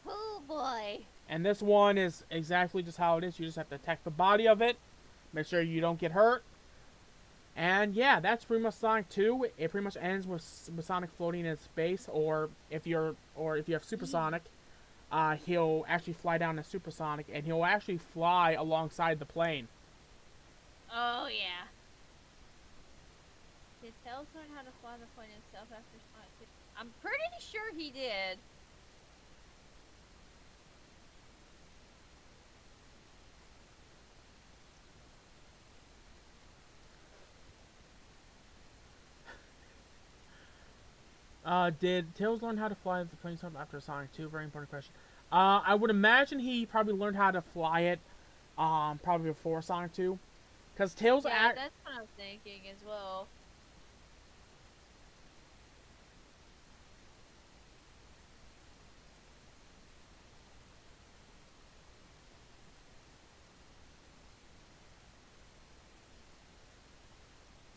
Oh boy. And this one is exactly just how it is. You just have to attack the body of it, make sure you don't get hurt. And yeah, that's pretty much Sonic 2. It pretty much ends with Sonic floating in space, or if you have Supersonic, he'll actually fly down to Supersonic, and he'll actually fly alongside the plane. Oh yeah. Did Tails learn how to fly the plane himself after Sonic 2? I'm pretty sure he did. Did Tails learn how to fly the plane after Sonic 2? Very important question. I would imagine he probably learned how to fly it, probably before Sonic 2, because Tails Yeah, that's what I'm thinking as well.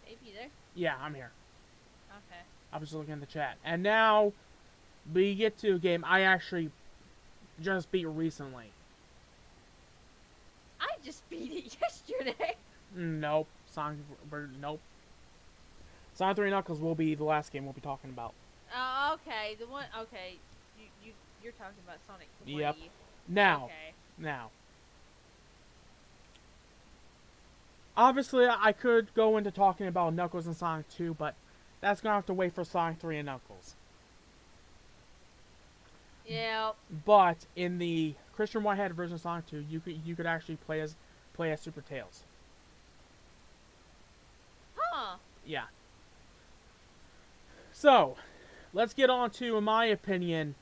Maybe there. Yeah, I'm here. Okay. I was just looking at the chat, and now we get to a game I actually just beat recently. I just beat it yesterday. Nope, nope. Sonic 3 Knuckles will be the last game we'll be talking about. Oh, okay. The one. Okay. You're talking about Sonic 3. Yep. Now, Okay. now. Obviously, I could go into talking about Knuckles and Sonic 2, but that's gonna have to wait for Sonic 3 and Knuckles. Yeah. But in the Christian Whitehead version of Sonic 2, you could actually play as Super Tails. Huh. Yeah. So, let's get on to, in my opinion,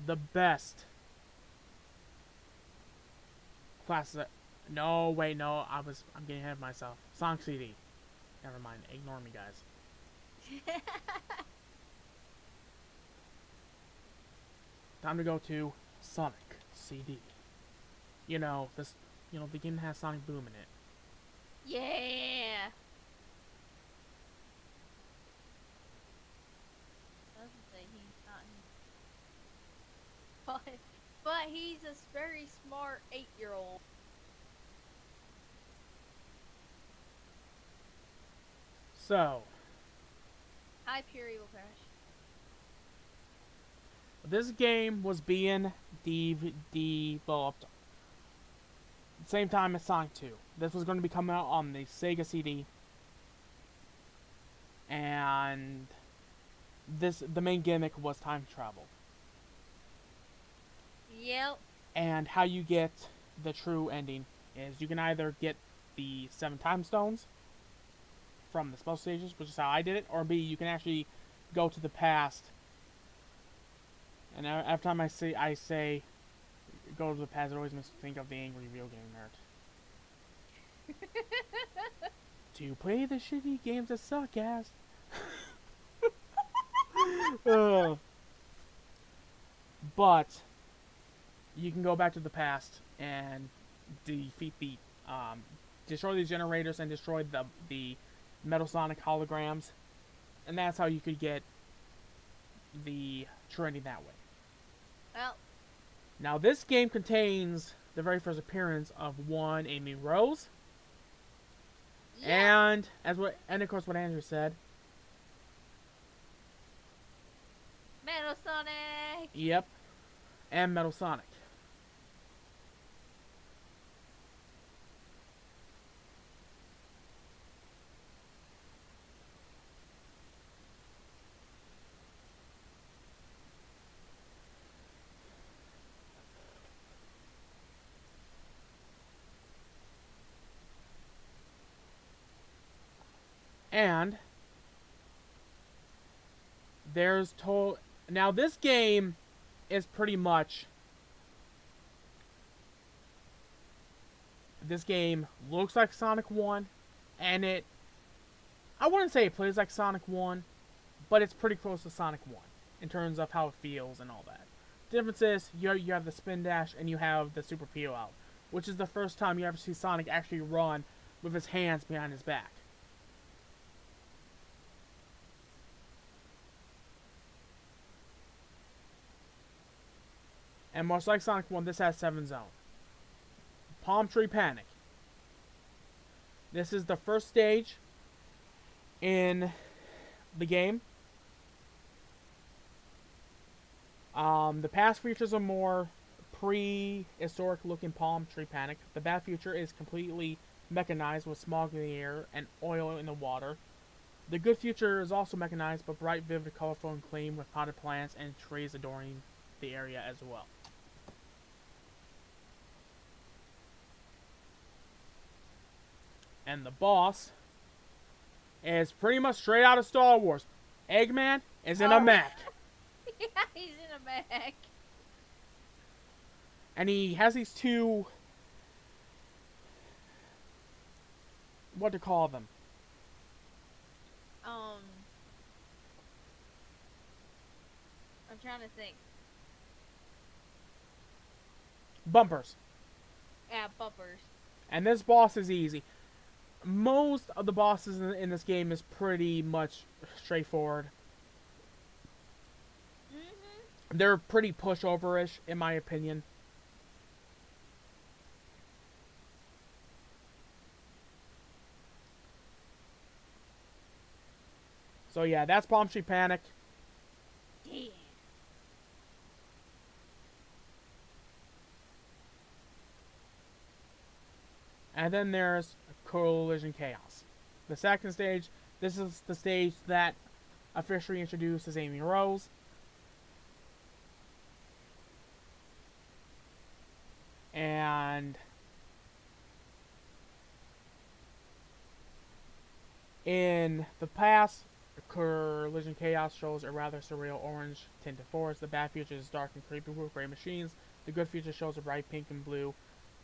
the best classic. No, wait, no, I'm getting ahead of myself. Sonic CD. Never mind. Ignore me, guys. Time to go to Sonic CD. You know, the game that has Sonic Boom in it. Yeah. Doesn't say he's not. But he's a very smart 8-year-old. So, Hi, Pure Evil Crash. this game was being developed at the same time as Sonic 2. This was going to be coming out on the Sega CD. And the main gimmick was time travel. Yep. And how you get the true ending is you can either get the 7 time stones from the special stages, which is how I did it, or B, you can actually go to the past. And every time I say go to the past, it always makes me think of the angry video game nerd. To play the shitty games that suck ass. But you can go back to the past and defeat destroy the generators and destroy the Metal Sonic holograms, and that's how you could get the true ending that way. Well. Now this game contains the very first appearance of one Amy Rose, Yeah. and of course what Andrew said. Metal Sonic. Yep, and Metal Sonic. And there's now this game is pretty much, this game looks like Sonic 1, and I wouldn't say it plays like Sonic 1, but it's pretty close to Sonic 1 in terms of how it feels and all that. difference is you have the spin dash and you have the super peel out, which is the first time you ever see Sonic actually run with his hands behind his back. And much like Sonic 1, this has 7 zones. Palm Tree Panic. This is the first stage in the game. The past features are more prehistoric looking Palm Tree Panic. The bad future is completely mechanized with smog in the air and oil in the water. The good future is also mechanized but bright, vivid, colorful, and clean with potted plants and trees adorning the area as well. And the boss is pretty much straight out of Star Wars. Eggman is in a mech. Yeah, he's in a mech. And he has these two... what to call them? I'm trying to think. Bumpers. Yeah, bumpers. And this boss is easy. Most of the bosses in this game is pretty much straightforward. They're pretty pushover-ish, in my opinion. So yeah, that's Palm Tree Panic. Yeah. And then there's Collision Chaos. The second stage, this is the stage that officially introduces Amy Rose. And in the past, Collision Chaos shows a rather surreal orange tinted forest. The bad future is dark and creepy with gray machines. The good future shows a bright pink and blue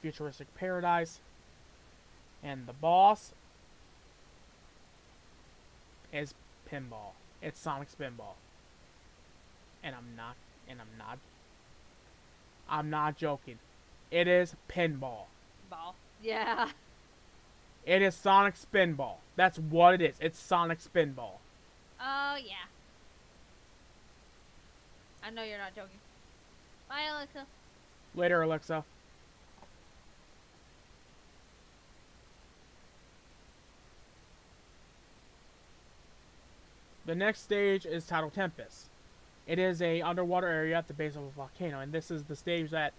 futuristic paradise. And the boss is Pinball. It's Sonic Spinball. And I'm not joking. It is Pinball. Ball. Yeah. It is Sonic Spinball. That's what it is. It's Sonic Spinball. Oh, yeah. I know you're not joking. Bye, Alexa. Later, Alexa. The next stage is Tidal Tempest. It is a underwater area at the base of a volcano, and this is the stage that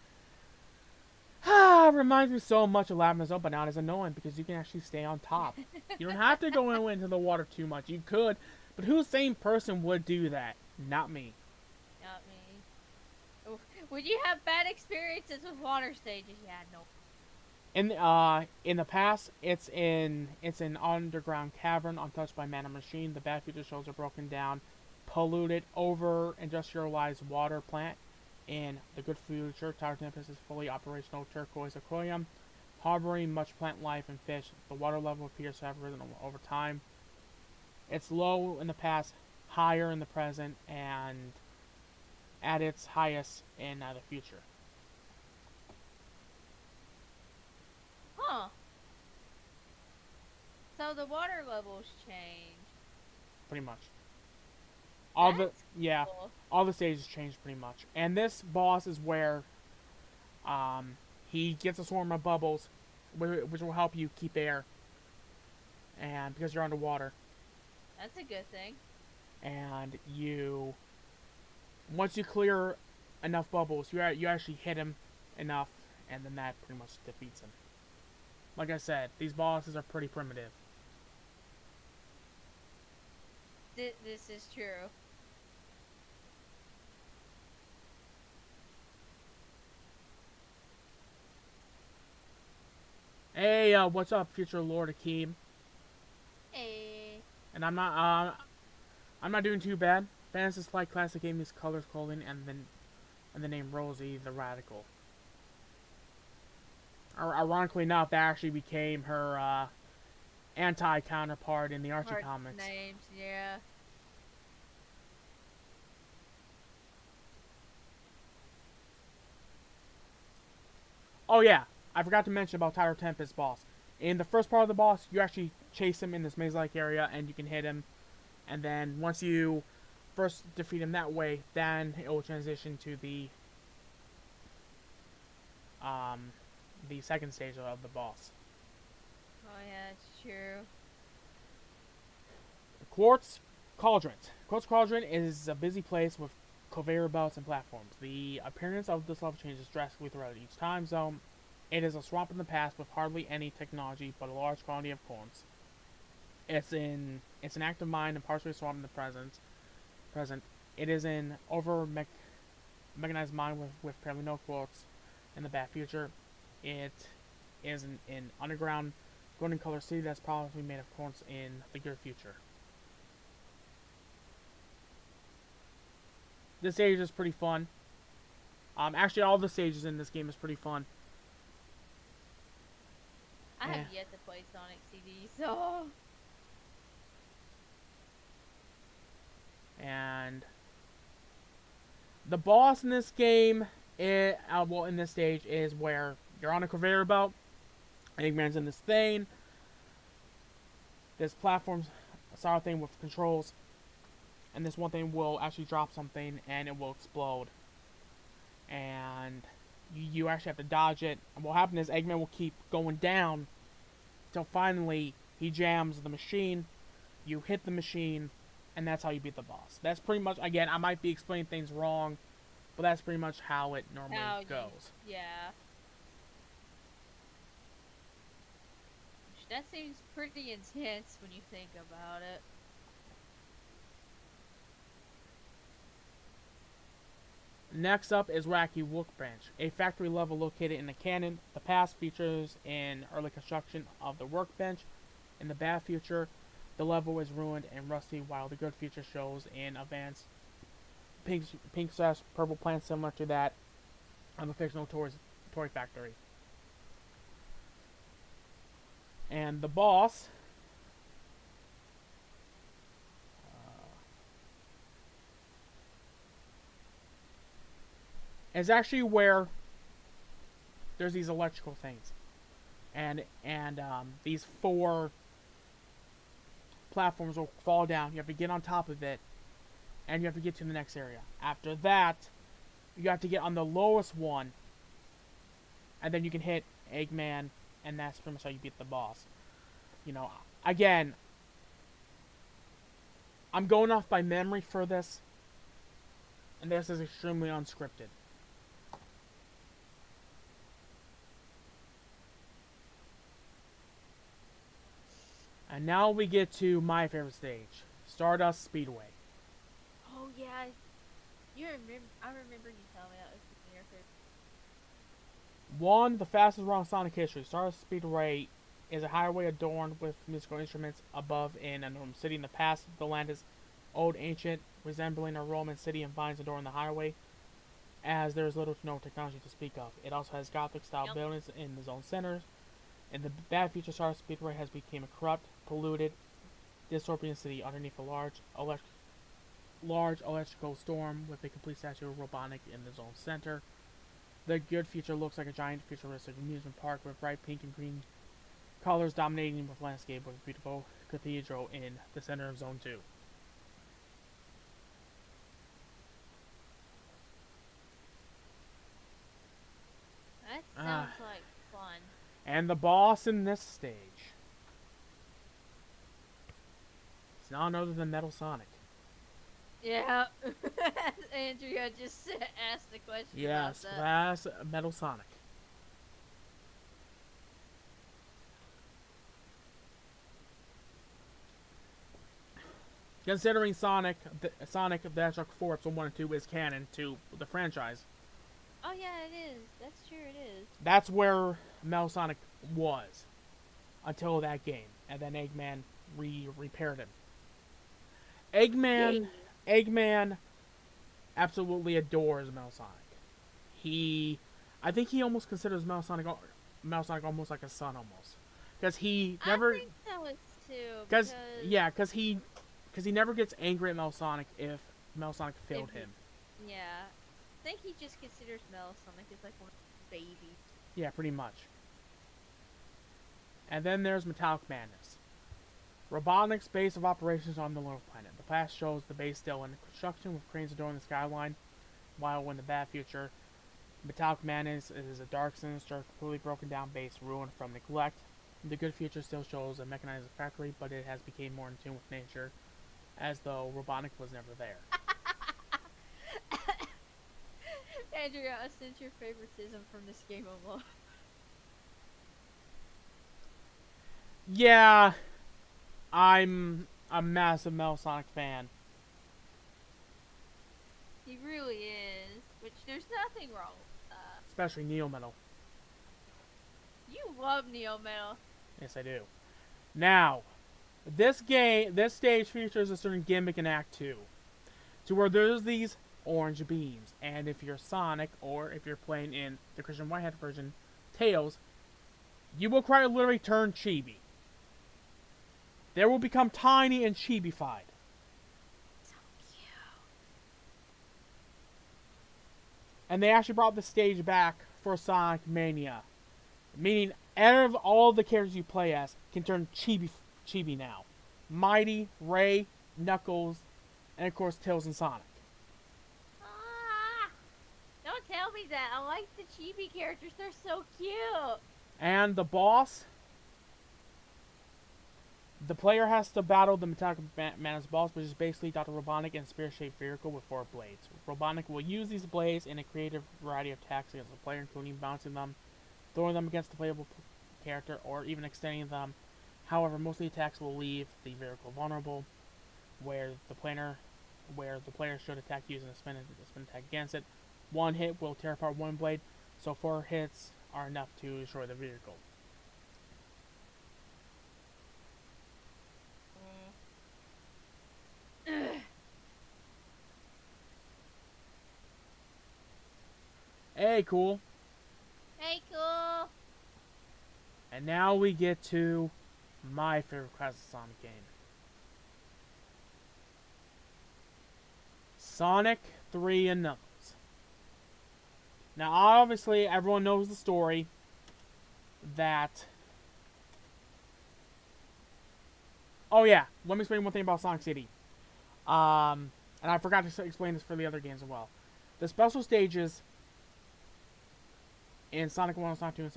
reminds me so much of Lava Zone, but not as annoying because you can actually stay on top. You don't have to go into the water too much. You could, but whose sane person would do that? Not me. Not me. Would you have bad experiences with water stages? Yeah, no. In the past, it's an underground cavern untouched by man or machine. The bad future shows are broken down, polluted, over industrialized water plant. In the good future, Tower Tempest is fully operational turquoise aquarium, harboring much plant life and fish. The water level appears to have risen over time. It's low in the past, higher in the present, and at its highest in the future. Huh. So the water levels change. Pretty much. That's All cool. the stages change pretty much. And this boss is where he gets a swarm of bubbles, which will help you keep air. And because you're underwater. That's a good thing. And once you clear enough bubbles, you actually hit him enough, and then that pretty much defeats him. Like I said, these bosses are pretty primitive. This is true. Hey, what's up, future Lord Akeem? Hey. And I'm not doing too bad. Fans dislike classic Amy's colors, clothing, and the name Rosie the Radical. Ironically enough, that actually became her anti-counterpart in the Archie Hard comics. names, yeah. Oh yeah, I forgot to mention about Tyro Tempest boss. In the first part of the boss, you actually chase him in this maze-like area, and you can hit him. And then once you first defeat him that way, then it will transition to um, the second stage of the boss. Oh yeah, it's true. Quartz Cauldron. Quartz Cauldron is a busy place with conveyor belts and platforms. The appearance of this level changes drastically throughout each time zone. It is a swamp in the past with hardly any technology, but a large quantity of coins. It's an active mine and partially swamp in the present. It is an mechanized mine with apparently no quartz in the bad future. It is an underground golden color city that's probably made of quartz in the good future. This stage is pretty fun. Actually, all the stages in this game is pretty fun. I have yet to play Sonic CD, so And the boss in this game, in this stage, is where you're on a conveyor belt. Eggman's in this thing. This platform style thing with controls, and this one thing will actually drop something, and it will explode. And you actually have to dodge it. And what happens is Eggman will keep going down until finally he jams the machine. You hit the machine, and that's how you beat the boss. That's pretty much, again, I might be explaining things wrong, but that's pretty much how it normally goes. Yeah. That seems pretty intense when you think about it. Next up is Wacky Workbench, a factory level located in the canon. The past features an early construction of the workbench. In the bad future, the level is ruined and rusty, while the good future shows an advanced pink/purple plant similar to that of a fictional toy factory. And the boss is actually where there's these electrical things, and these four platforms will fall down. You have to get on top of it, and you have to get to the next area. After that, you have to get on the lowest one, and then you can hit Eggman, and that's pretty much how you beat the boss. You know, again, I'm going off by memory for this, and this is extremely unscripted. And now we get to my favorite stage, Stardust Speedway. Oh yeah, I remember you telling me that was your favorite. One, the fastest run in Sonic history. Stardust Speedway is a highway adorned with musical instruments above in a Roman city. In the past, the land is old, ancient, resembling a Roman city, and vines adorn the highway, as there is little to no technology to speak of. It also has Gothic-style buildings in the zone centers. In the bad future, Stardust Speedway has become a corrupt, polluted, dystopian city underneath a large electrical storm with a complete statue of Robotnik in the zone center. The good future looks like a giant futuristic amusement park with bright pink and green colors dominating with landscape with a beautiful cathedral in the center of Zone 2. That sounds like fun. And the boss in this stage is none other than Metal Sonic. Yeah, Andrea just asked the question. Yes, about that. that's Metal Sonic. Considering Sonic the Hedgehog 4 Episode 1 and 2 is canon to the franchise, Oh yeah, it is. That's true. It is. that's where Metal Sonic was until that game, and then Eggman repaired him. Eggman absolutely adores Metal Sonic. I think he almost considers Metal Sonic almost like a son, almost, because he never. I think that was too. Because he never gets angry at Metal Sonic if Metal Sonic failed him. Yeah, I think he just considers Metal Sonic as like one of his babies. Yeah, pretty much. And then there's Metallic Madness. Robotnik's base of operations on the lunar planet. The past shows the base still in construction with cranes adorning the skyline, while in the bad future, Metallic Madness is a dark, sinister, completely broken down base ruined from neglect. The good future still shows a mechanized factory, but it has become more in tune with nature, as though Robotnik was never there. Andrea, I sense your favoritism from this game alone. Yeah, I'm a massive Metal Sonic fan. He really is. Which there's nothing wrong with that. Especially Neo Metal. You love Neo Metal. Yes, I do. Now, this stage features a certain gimmick in Act 2. To where there's these orange beams, and if you're Sonic, or if you're playing in the Christian Whitehead version, Tails, you will quite literally turn chibi. They will become tiny and chibified. So cute. And they actually brought the stage back for Sonic Mania. Meaning, out of all the characters you play as, can turn chibi now. Mighty, Ray, Knuckles, and of course Tails and Sonic. Ah, don't tell me that. I like the chibi characters. They're so cute. And the boss, the player has to battle the Metallic Madness boss, which is basically Dr. Robotnik in a spear-shaped vehicle with 4 blades. Robotnik will use these blades in a creative variety of attacks against the player, including bouncing them, throwing them against the playable character, or even extending them. However, most of the attacks will leave the vehicle vulnerable, where the player should attack using a spin attack against it. One hit will tear apart one blade, so 4 hits are enough to destroy the vehicle. Hey, cool. Hey, cool. And now we get to my favorite classic Sonic game. Sonic 3 and Knuckles. Now, obviously, everyone knows the story that... Oh, yeah. Let me explain one thing about Sonic CD. And I forgot to explain this for the other games as well. The special stages in Sonic 1, Sonic 2,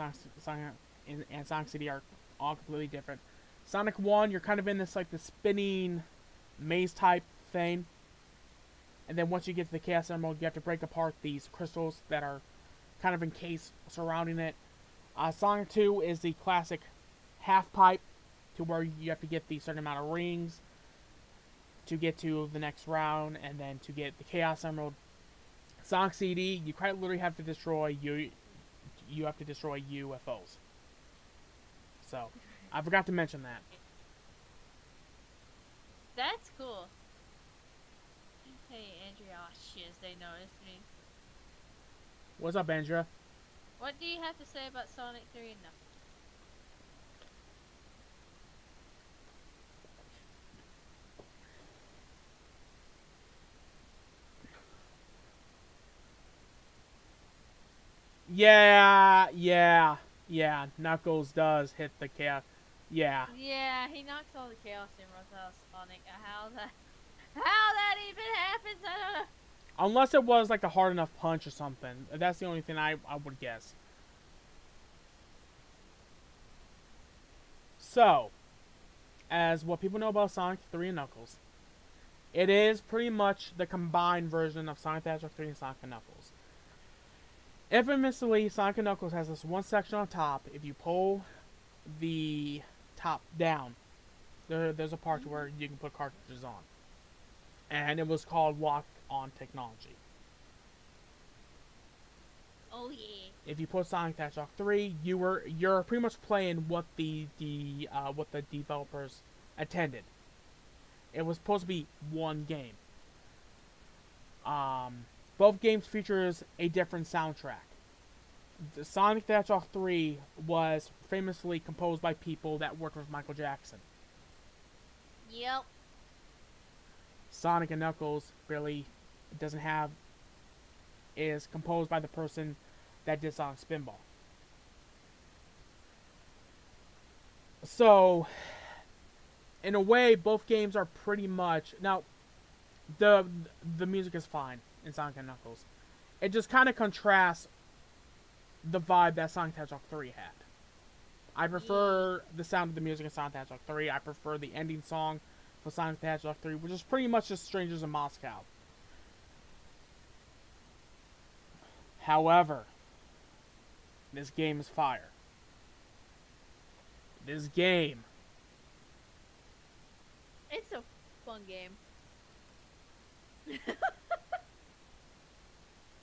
and Sonic CD are all completely different. Sonic 1, you're kind of in this, like, the spinning maze-type thing. And then once you get to the Chaos Emerald, you have to break apart these crystals that are kind of encased surrounding it. Sonic 2 is the classic half-pipe, to where you have to get the certain amount of rings to get to the next round, and then to get the Chaos Emerald. Sonic CD, you quite literally have to destroy you have to destroy UFOs. So, I forgot to mention that. That's cool. Hey, Andrea. Oh, shiz, they noticed me. What's up, Andrea? What do you have to say about Sonic 3 and Knuckles? Yeah. Knuckles does hit the chaos. Yeah. Yeah, he knocks all the Chaos Emeralds out of Sonic. How that even happens, I don't know. Unless it was like a hard enough punch or something. That's the only thing I would guess. So, as what people know about Sonic 3 and Knuckles, it is pretty much the combined version of Sonic the Hedgehog 3 and Sonic and Knuckles. Infamously, Sonic and Knuckles has this one section on top. If you pull the top down, there's a part where you can put cartridges on. And it was called Walk-On Technology. Oh yeah. If you put Sonic the Hedgehog 3, you're pretty much playing what the developers intended. It was supposed to be one game. Both games features a different soundtrack. The Sonic the Hedgehog 3 was famously composed by people that worked with Michael Jackson. Yep. Sonic and Knuckles really is composed by the person that did Sonic Spinball. So, in a way, both games are pretty much now. The the music is fine in Sonic and Knuckles. It just kind of contrasts the vibe that Sonic the Hedgehog 3 had. I Yeah. prefer the sound of the music in Sonic the Hedgehog 3. I prefer the ending song for Sonic the Hedgehog 3, which is pretty much just Strangers in Moscow. However, this game is fire. This game. It's a fun game.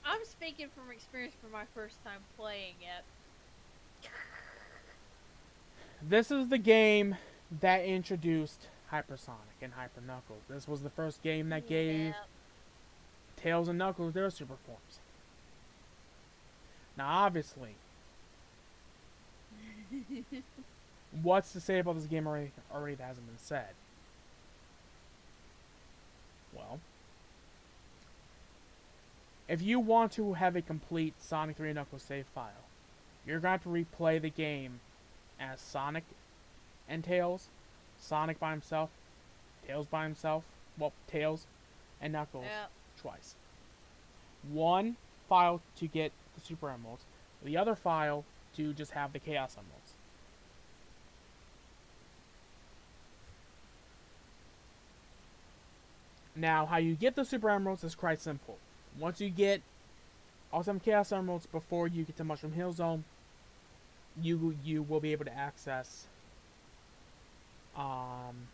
I'm speaking from experience for my first time playing it. This is the game that introduced Hypersonic and Hyper Knuckles. This was the first game that gave Yeah. Tails and Knuckles their super forms. Now, obviously, what's to say about this game already that hasn't been said? Well, if you want to have a complete Sonic 3 and Knuckles save file, you're going to have to replay the game as Sonic and Tails, Sonic by himself, Tails by himself, well, Tails and Knuckles Yeah. twice. One file to get the Super Emeralds, the other file to just have the Chaos Emeralds. Now, how you get the Super Emeralds is quite simple. Once you get all 7 Chaos Emeralds before you get to Mushroom Hill Zone, you will be able to access um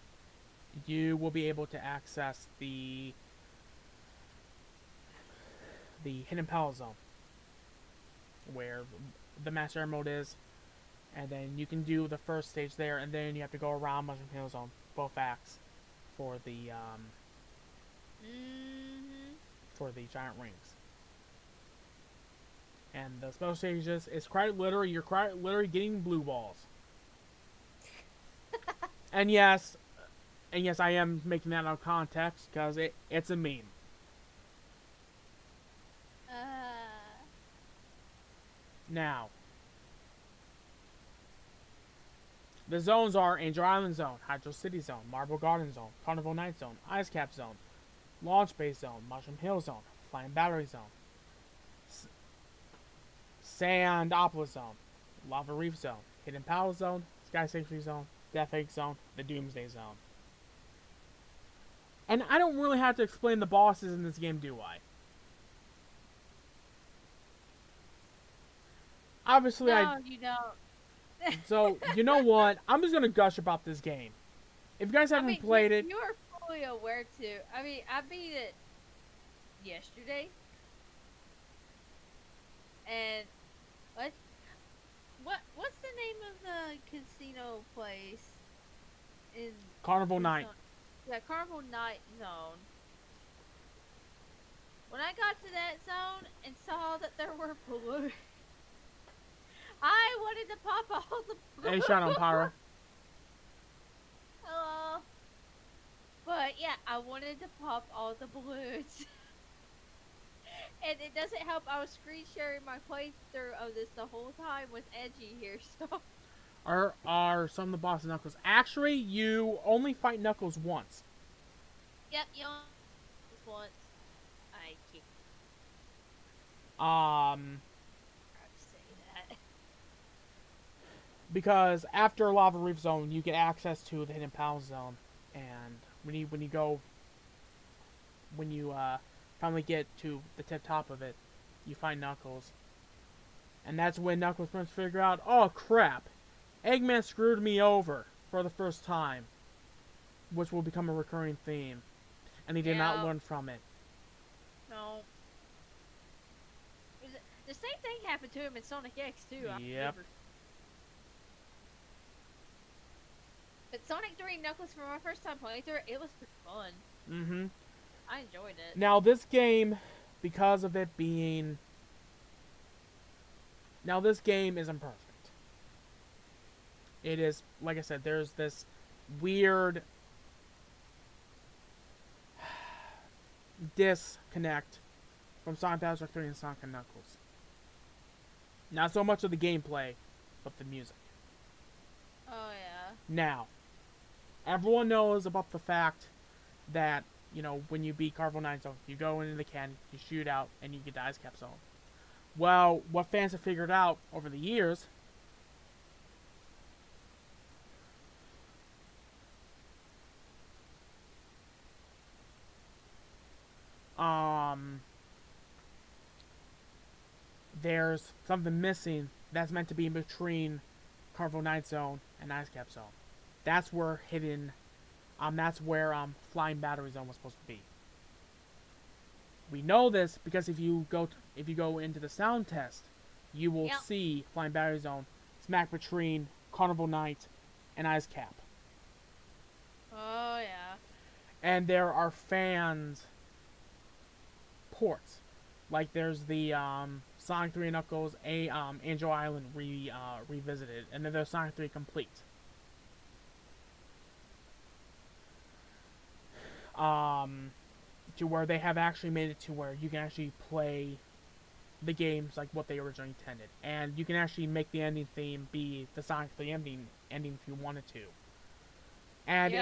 you will be able to access the Hidden Palace Zone where the Master Emerald is, and then you can do the first stage there, and then you have to go around Mushroom Hill Zone, both acts, for the Mm-hmm. for the giant rings. And the special stages is quite literally you're quite literally getting blue balls. And yes, I am making that out of context because it's a meme. Uh, Now, the zones are Angel Island Zone, Hydro City Zone, Marble Garden Zone, Carnival Night Zone, Ice Cap Zone, Launch Base Zone, Mushroom Hill Zone, Flying Battery Zone, Sandopolis Zone, Lava Reef Zone, Hidden Palace Zone, Sky Safety Zone, Death Egg Zone, the Doomsday Zone. And I don't really have to explain the bosses in this game, do I? Obviously, no, you don't. So, you know what? I'm just gonna gush about this game. If you guys I haven't mean, played it, you are fully aware too. I mean, I beat it yesterday, and what what's the name of the casino place in Carnival in Night. Son- yeah, Carnival Night Zone. When I got to that zone and saw that there were balloons, I wanted to pop all the A balloons. shot on Pyro. Hello. But yeah, I wanted to pop all the balloons. And it doesn't help. I was screen sharing my playthrough of this the whole time with Edgy here, so. Are some of the bosses Knuckles? Actually, you only fight Knuckles once. Yep, you only this once. I can't Um, say that. because after Lava Reef Zone, you get access to the Hidden Palace Zone, and when you finally get to the tip top of it, you find Knuckles, and that's when Knuckles must figure out, oh crap, Eggman screwed me over for the first time, which will become a recurring theme, and he did not Yeah, learn from it. no. The same thing happened to him in Sonic X too. I Yep. remember. But Sonic 3 Knuckles for my first time playing through it, it was pretty fun. Mm-hmm. I enjoyed it. Now this game, because of it being, now this game isn't perfect. It is, like I said, there's this weird disconnect from Sonic the Hedgehog 3 and Sonic and Knuckles. Not so much of the gameplay, but the music. Oh yeah. Now, everyone knows about the fact that, you know, when you beat Carnival 9 Zone, you go into the canyon, you shoot out, and you get the Ice Cap Zone. Well, what fans have figured out over the years, um, there's something missing that's meant to be in between Carnival 9 Zone and Ice Cap Zone. That's where Flying Battery Zone was supposed to be. We know this because if you go into the sound test, you will Yep. see Flying Battery Zone smack between Carnival Night and Ice Cap. Oh yeah. And there are fans ports. Like there's the Sonic 3 Knuckles Angel Island revisited, and then there's Sonic 3 Complete. To where they have actually made it to where you can actually play the games like what they originally intended, and you can actually make the ending theme be the Sonic 3 ending if you wanted to. And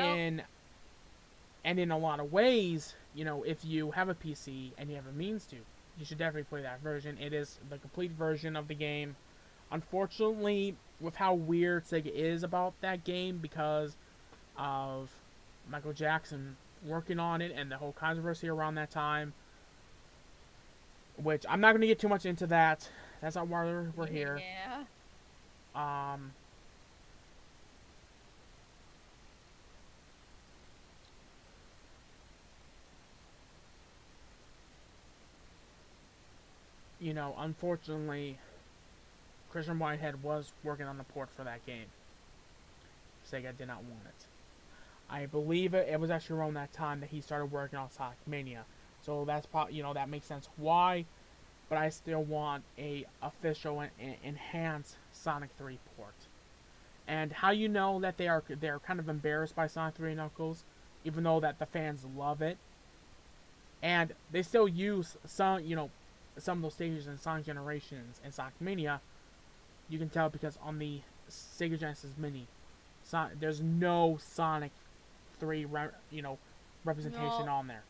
Yep. in a lot of ways, you know, if you have a PC and you have a means to, you should definitely play that version. It is the complete version of the game. Unfortunately, with how weird Sega is about that game because of Michael Jackson working on it and the whole controversy around that time, which I'm not going to get too much into that. That's not why we're here. Yeah. Um, you know, unfortunately, Christian Whitehead was working on the port for that game. Sega did not want it. I believe it was actually around that time that he started working on Sonic Mania. So that's probably, you know, that makes sense why. But I still want a official and enhanced Sonic 3 port. And how you know that they're kind of embarrassed by Sonic 3 Knuckles, even though that the fans love it, and they still use some of those stages in Sonic Generations and Sonic Mania. You can tell because on the Sega Genesis Mini, there's no Sonic 3 representation No. on there.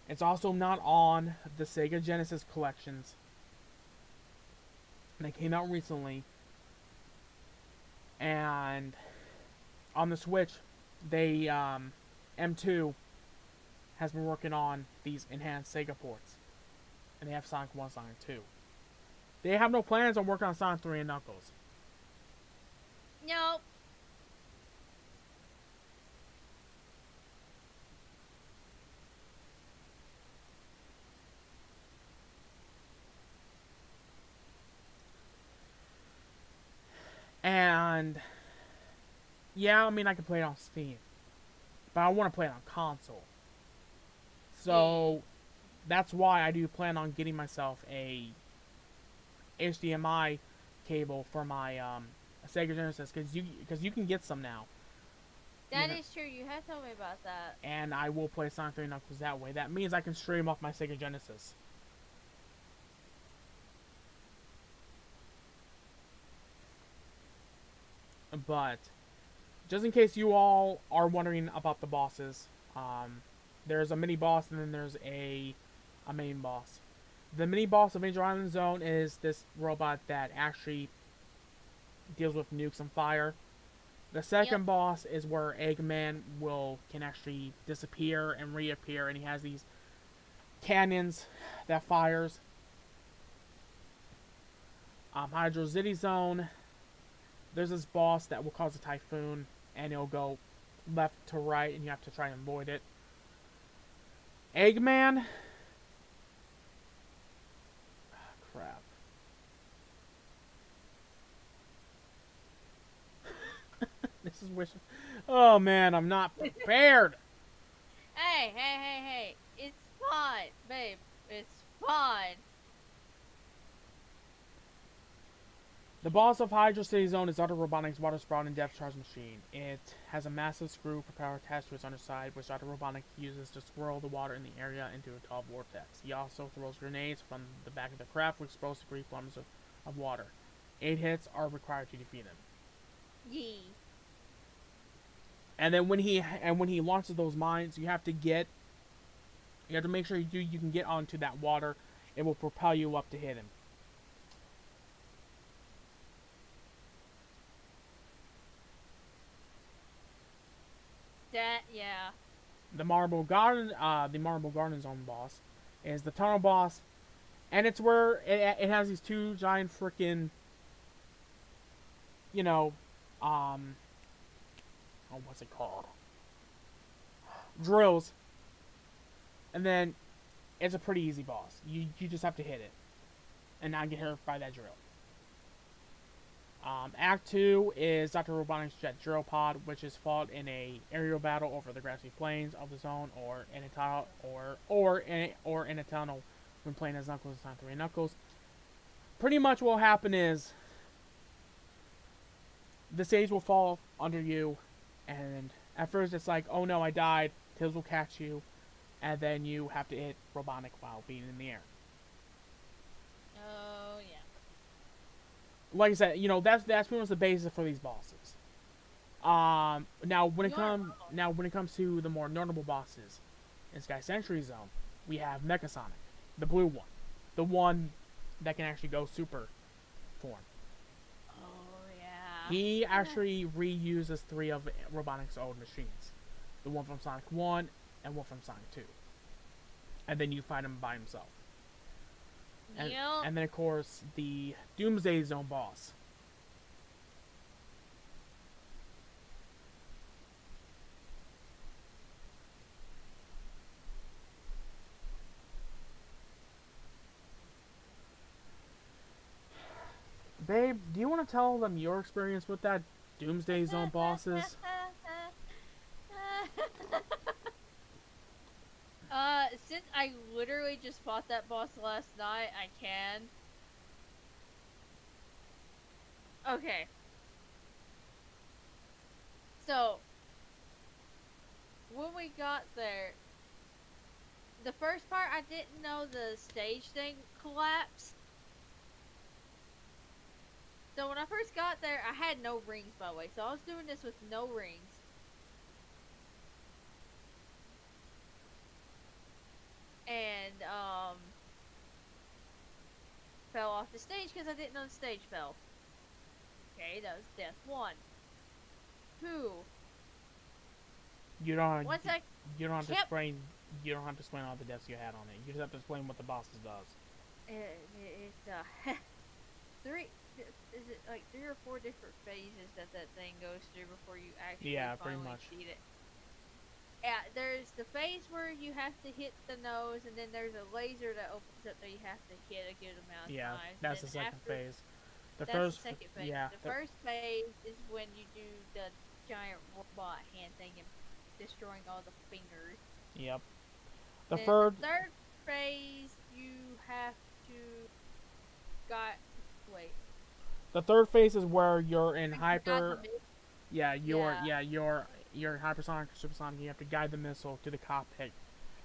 It's also not on the Sega Genesis collections. They came out recently, and on the Switch, they M2 has been working on these enhanced Sega ports, and they have Sonic 1, Sonic 2. They have no plans on working on Sonic 3 and Knuckles. No. And yeah, I mean I can play it on Steam, but I want to play it on console. So that's why I do plan on getting myself a HDMI cable for my Sega Genesis because you can get some now. You That know, is true. You have told me about that. and I will play Sonic 3 Knuckles that way. That means I can stream off my Sega Genesis. But just in case you all are wondering about the bosses, there's a mini boss and then there's a main boss. The mini boss of Angel Island Zone is this robot that actually deals with nukes and fire. The second Yep. boss is where Eggman can actually disappear and reappear, and he has these cannons that fires. Hydro City Zone. There's this boss that will cause a typhoon, and it'll go left to right, and you have to try and avoid it. Eggman. Crap. This is wishing. Oh man, I'm not prepared. Hey. It's fine, babe. It's fine. The boss of Hydro City Zone is Auto Robotics' water spout and depth charge machine. It has a massive screw propeller attached to its underside, which Auto Robotics uses to swirl the water in the area into a tall vortex. He also throws grenades from the back of the craft, which expose 3 plumes of water. 8 hits are required to defeat him. Yee. And then when he launches those mines, you have to make sure you can get onto that water. It will propel you up to hit him. That, yeah. The Marble Garden Zone boss is the tunnel boss, and it's where it has these two giant freaking, you know, um, oh, what's it called? Drills, and then it's a pretty easy boss. You just have to hit it, and not get hurt by that drill. Act 2 is Dr. Robotnik's Jet Drill Pod, which is fought in a aerial battle over the grassy plains of the zone, or in a tunnel, or in a tunnel when playing as Knuckles and Sonic 3 and Knuckles. Pretty much what will happen is the stage will fall under you, and at first it's like, oh no, I died. Tails will catch you, and then you have to hit Robotnik while being in the air. Oh, yeah. Like I said, that's pretty much the basis for these bosses. Now when it comes to the more notable bosses in Sky Century Zone, we have Mechasonic, the blue one, the one that can actually go super form. Oh, yeah. He actually reuses 3 of Robotnik's old machines, the one from Sonic 1 and one from Sonic 2, and then you fight him by himself. And, Yep. and then of course the Doomsday Zone boss. Babe, do you want to tell them your experience with that Doomsday Zone bosses? Since I literally just fought that boss last night, I can. Okay. So, when we got there, the first part I didn't know the stage thing collapsed. So when I first got there, I had no rings, by the way. So I was doing this with no rings. And, fell off the stage because I didn't know the stage fell. Okay, that was death 1. 2. You don't Once I you don't have to kept explain all the deaths you had on it. You just have to explain what the bosses does. it's 3. Is it like 3 or 4 different phases that thing goes through before you actually Pretty finally much. beat it? Yeah, there's the phase where you have to hit the nose, and then there's a laser that opens up that you have to hit a good amount of times. That's the Then second phase. that's the second phase. The first phase is when you do the giant robot hand thing and destroying all the fingers. Yep. The third phase you have to wait. The third phase is where you're in hyper. You're hypersonic or supersonic. You have to guide the missile to the cockpit.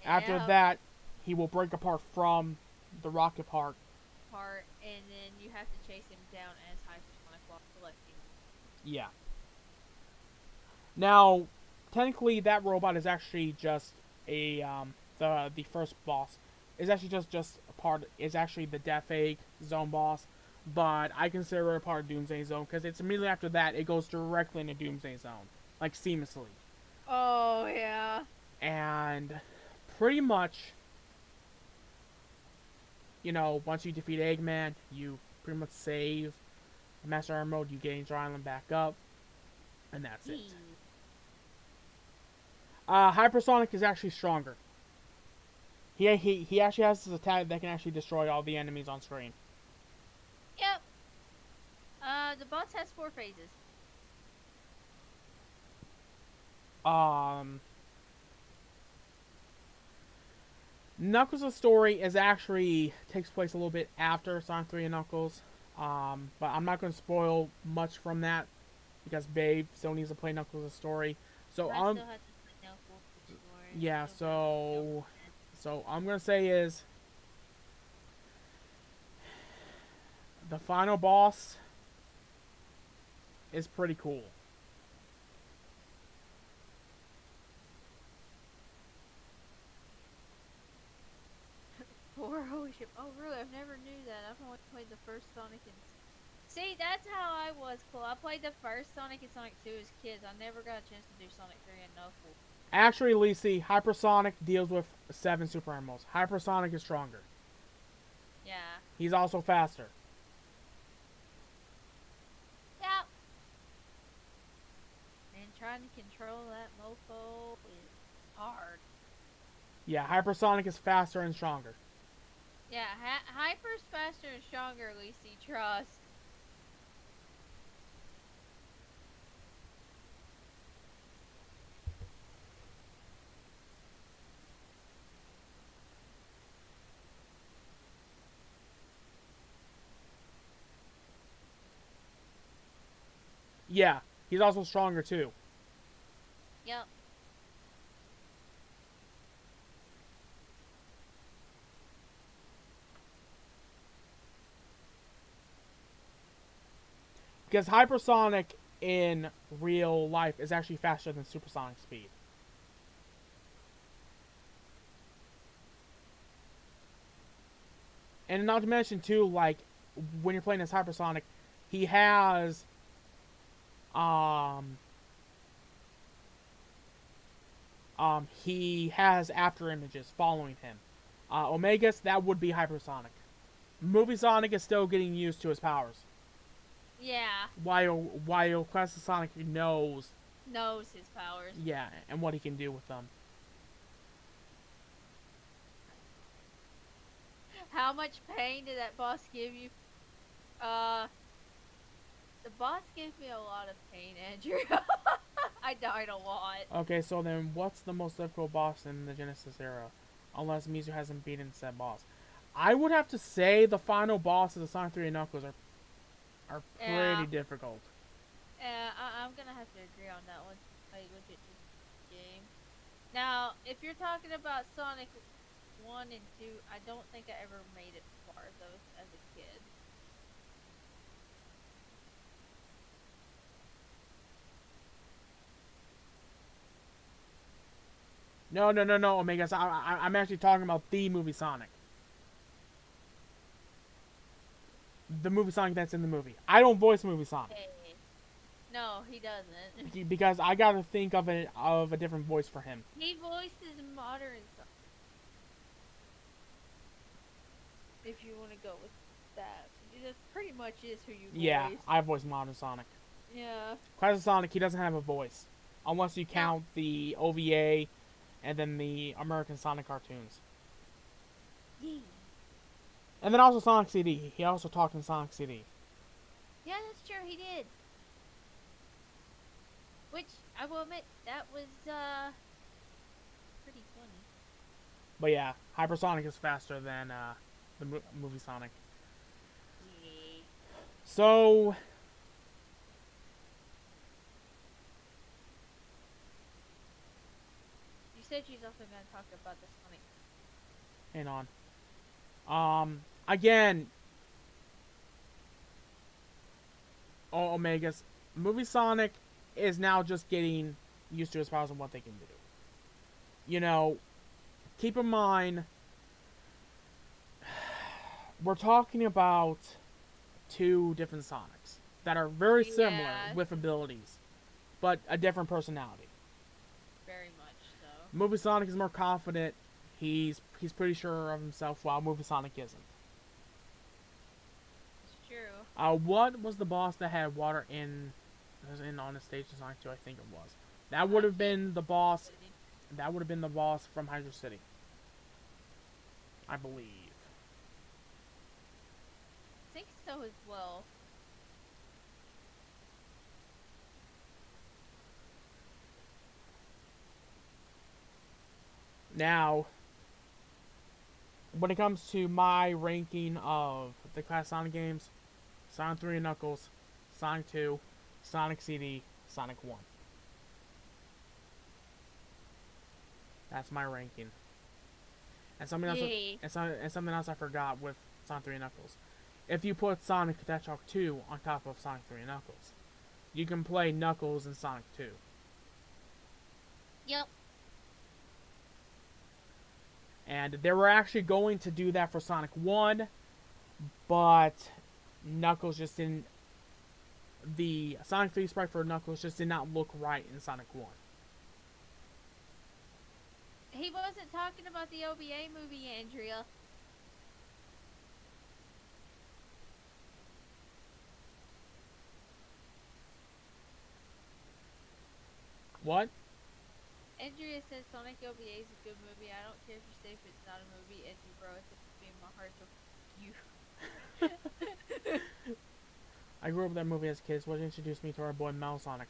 After that, he will break apart from the rocket part, and then you have to chase him down as hypersonic while collecting. Yeah. Now, technically, that robot is actually just the first boss. Is actually just a part. Is actually the Death Egg Zone boss, but I consider it a part of Doomsday Zone because it's immediately after that it goes directly into Doomsday Zone, like seamlessly. Oh yeah. And pretty much, once you defeat Eggman, you pretty much save Master Armor mode. You gain your island back up, and that's it. Hypersonic is actually stronger. He actually has this attack that can actually destroy all the enemies on screen. Yep. The boss has 4 phases. Knuckles' story takes place a little bit after Sonic 3 and Knuckles. But I'm not going to spoil much from that because Babe still needs to play Knuckles' story. So I still have to play Knuckles' story. Yeah, so I'm gonna say is the final boss is pretty cool. Four holy ship. Oh, really? I've never knew that. I've only played the first Sonic and. See, that's how I was cool. I played the first Sonic and Sonic 2 as kids. I never got a chance to do Sonic 3 and Knuckles. Actually, Lisi, Hypersonic deals with 7 super animals. Hypersonic is stronger. Yeah. He's also faster. Yep. And trying to control that mofo is hard. Yeah, Hypersonic is faster and stronger. Yeah, Hyper's faster and stronger, Lucy. Trust. Yeah, he's also stronger too. Yep. Because Hypersonic in real life is actually faster than supersonic speed. And not to mention too, like when you're playing as Hypersonic, he has um he has after images following him. Omegas, that would be Hypersonic. Movie Sonic is still getting used to his powers. Yeah. While Classic Sonic Knows his powers. yeah, and what he can do with them. How much pain did that boss give you? Uh, the boss gave me a lot of pain, Andrew. I died a lot. Okay, so then what's the most difficult boss in the Genesis era? Unless Mizu hasn't beaten said boss. I would have to say the final bosses of Sonic 3 and Knuckles are pretty Yeah. difficult. Yeah, I'm gonna have to agree on that one. I look at this game. Now, if you're talking about Sonic 1 and 2, I don't think I ever made it far those as a kid. No, Omega. I'm actually talking about the movie Sonic. The movie Sonic that's in the movie. I don't voice movie Sonic. Hey. No, he doesn't. Because I gotta think of a different voice for him. He voices modern Sonic. If you want to go with that. That pretty much is who you voice. Yeah, I voice modern Sonic. Yeah. Classic Sonic, he doesn't have a voice. Unless you count the OVA and then the American Sonic cartoons. Yeah. And then also Sonic CD. He also talked in Sonic CD. Yeah, that's true, he did. Which, I will admit, that was, pretty funny. But yeah, Hypersonic is faster than the movie Sonic. Yeah. So, You said she's also going to talk about the Sonic. hang on. Again, Omegas, movie Sonic is now just getting used to his powers and what they can do. You know, keep in mind, we're talking about two different Sonics that are very similar with abilities, but a different personality. Very much so. Movie Sonic is more confident. He's pretty sure of himself, while Movie Sonic isn't. It's true. What was the boss that had water in? Was in on the stage in Sonic 2? I think it was. That would have been the boss. That would have been the boss from Hydro City, I believe. I think so as well. Now, when it comes to my ranking of the class Sonic games, Sonic 3 and Knuckles, Sonic 2, Sonic CD, Sonic 1. That's my ranking. And something else, and something else I forgot with Sonic 3 and Knuckles. If you put Sonic the Hedgehog 2 on top of Sonic 3 and Knuckles, you can play Knuckles in Sonic 2. Yep. And they were actually going to do that for Sonic 1, but Knuckles just didn't. The Sonic 3 sprite for Knuckles just did not look right in Sonic 1. He wasn't talking about the OBA movie, Andrea. What? Andrea says Sonic OVA is a good movie. I don't care if you say if it's not a movie. Edgy bro, it's a in my heart, so you. I grew up with that movie as kids. What introduced me to our boy Mouse Sonic?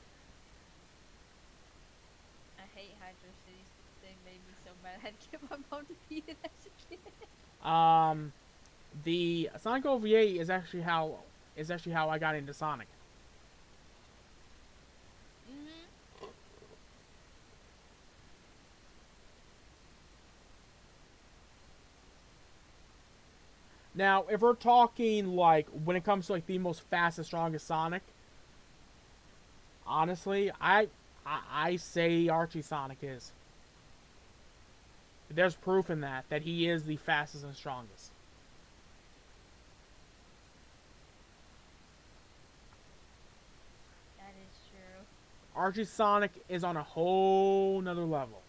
I hate Hydro City. They made me so mad. I had to get my mom to beat it as a kid. The Sonic OVA is actually how I got into Sonic. Mm-hmm. Now, if we're talking like when it comes to like the most fastest, strongest Sonic, honestly, I say Archie Sonic is. There's proof in that he is the fastest and strongest. That is true. Archie Sonic is on a whole nother level.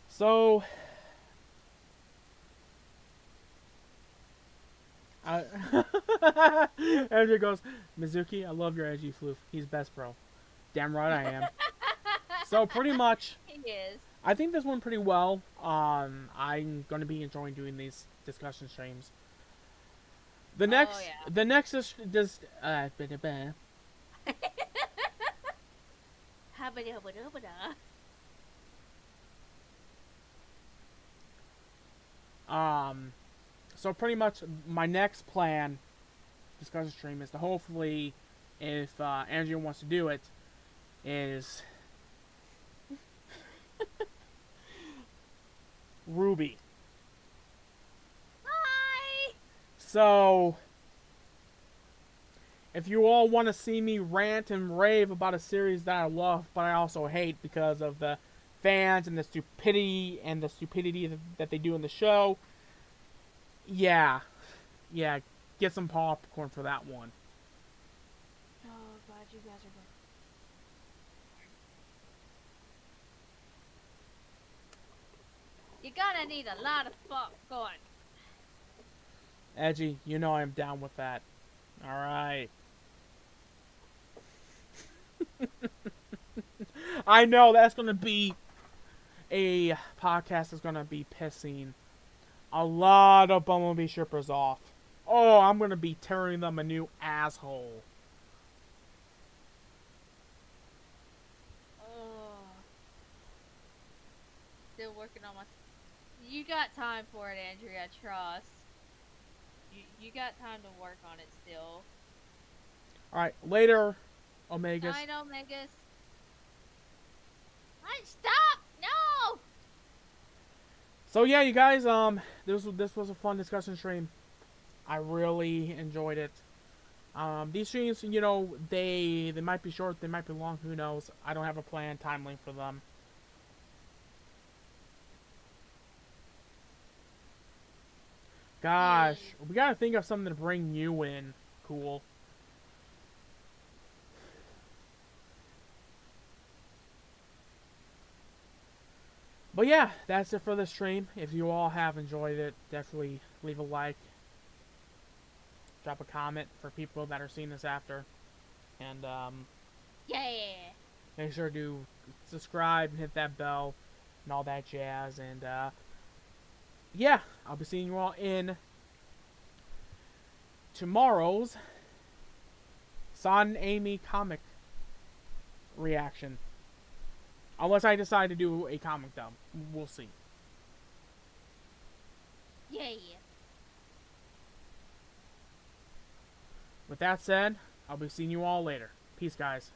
So, Andrew goes, Mizuki, I love your edgy floof. He's best, bro. Damn right I am. So pretty much, He is. I think this went pretty well. I'm gonna be enjoying doing these discussion streams. The next, yeah. the next is so pretty much my next plan discussion stream is to hopefully, if Andrea wants to do it, is Ruby. Hi. So, if you all want to see me rant and rave about a series that I love, but I also hate because of the fans and the stupidity that they do in the show, yeah, get some popcorn for that one. Oh, glad you guys are good. You're gonna need a lot of popcorn. Edgy, you know I'm down with that. Alright. I know that's going to be a podcast that's going to be pissing a lot of Bumblebee shippers off. Oh, I'm going to be tearing them a new asshole. Oh. Still working on my. You got time for it, Andrea. Trust. You got time to work on it still. Alright, later, Omegas. Night, Omegas. Stop! No! So yeah, you guys, this was a fun discussion stream. I really enjoyed it. These streams, you know, they might be short, they might be long, who knows. I don't have a planned time link for them. Gosh, we gotta think of something to bring you in. Cool. But yeah, that's it for the stream. If you all have enjoyed it, definitely leave a like. Drop a comment for people that are seeing this after. And, Yeah. make sure to subscribe and hit that bell and all that jazz. And, yeah, I'll be seeing you all in tomorrow's Son Amy comic reaction. Unless I decide to do a comic dump. We'll see. Yeah. With that said, I'll be seeing you all later. Peace, guys.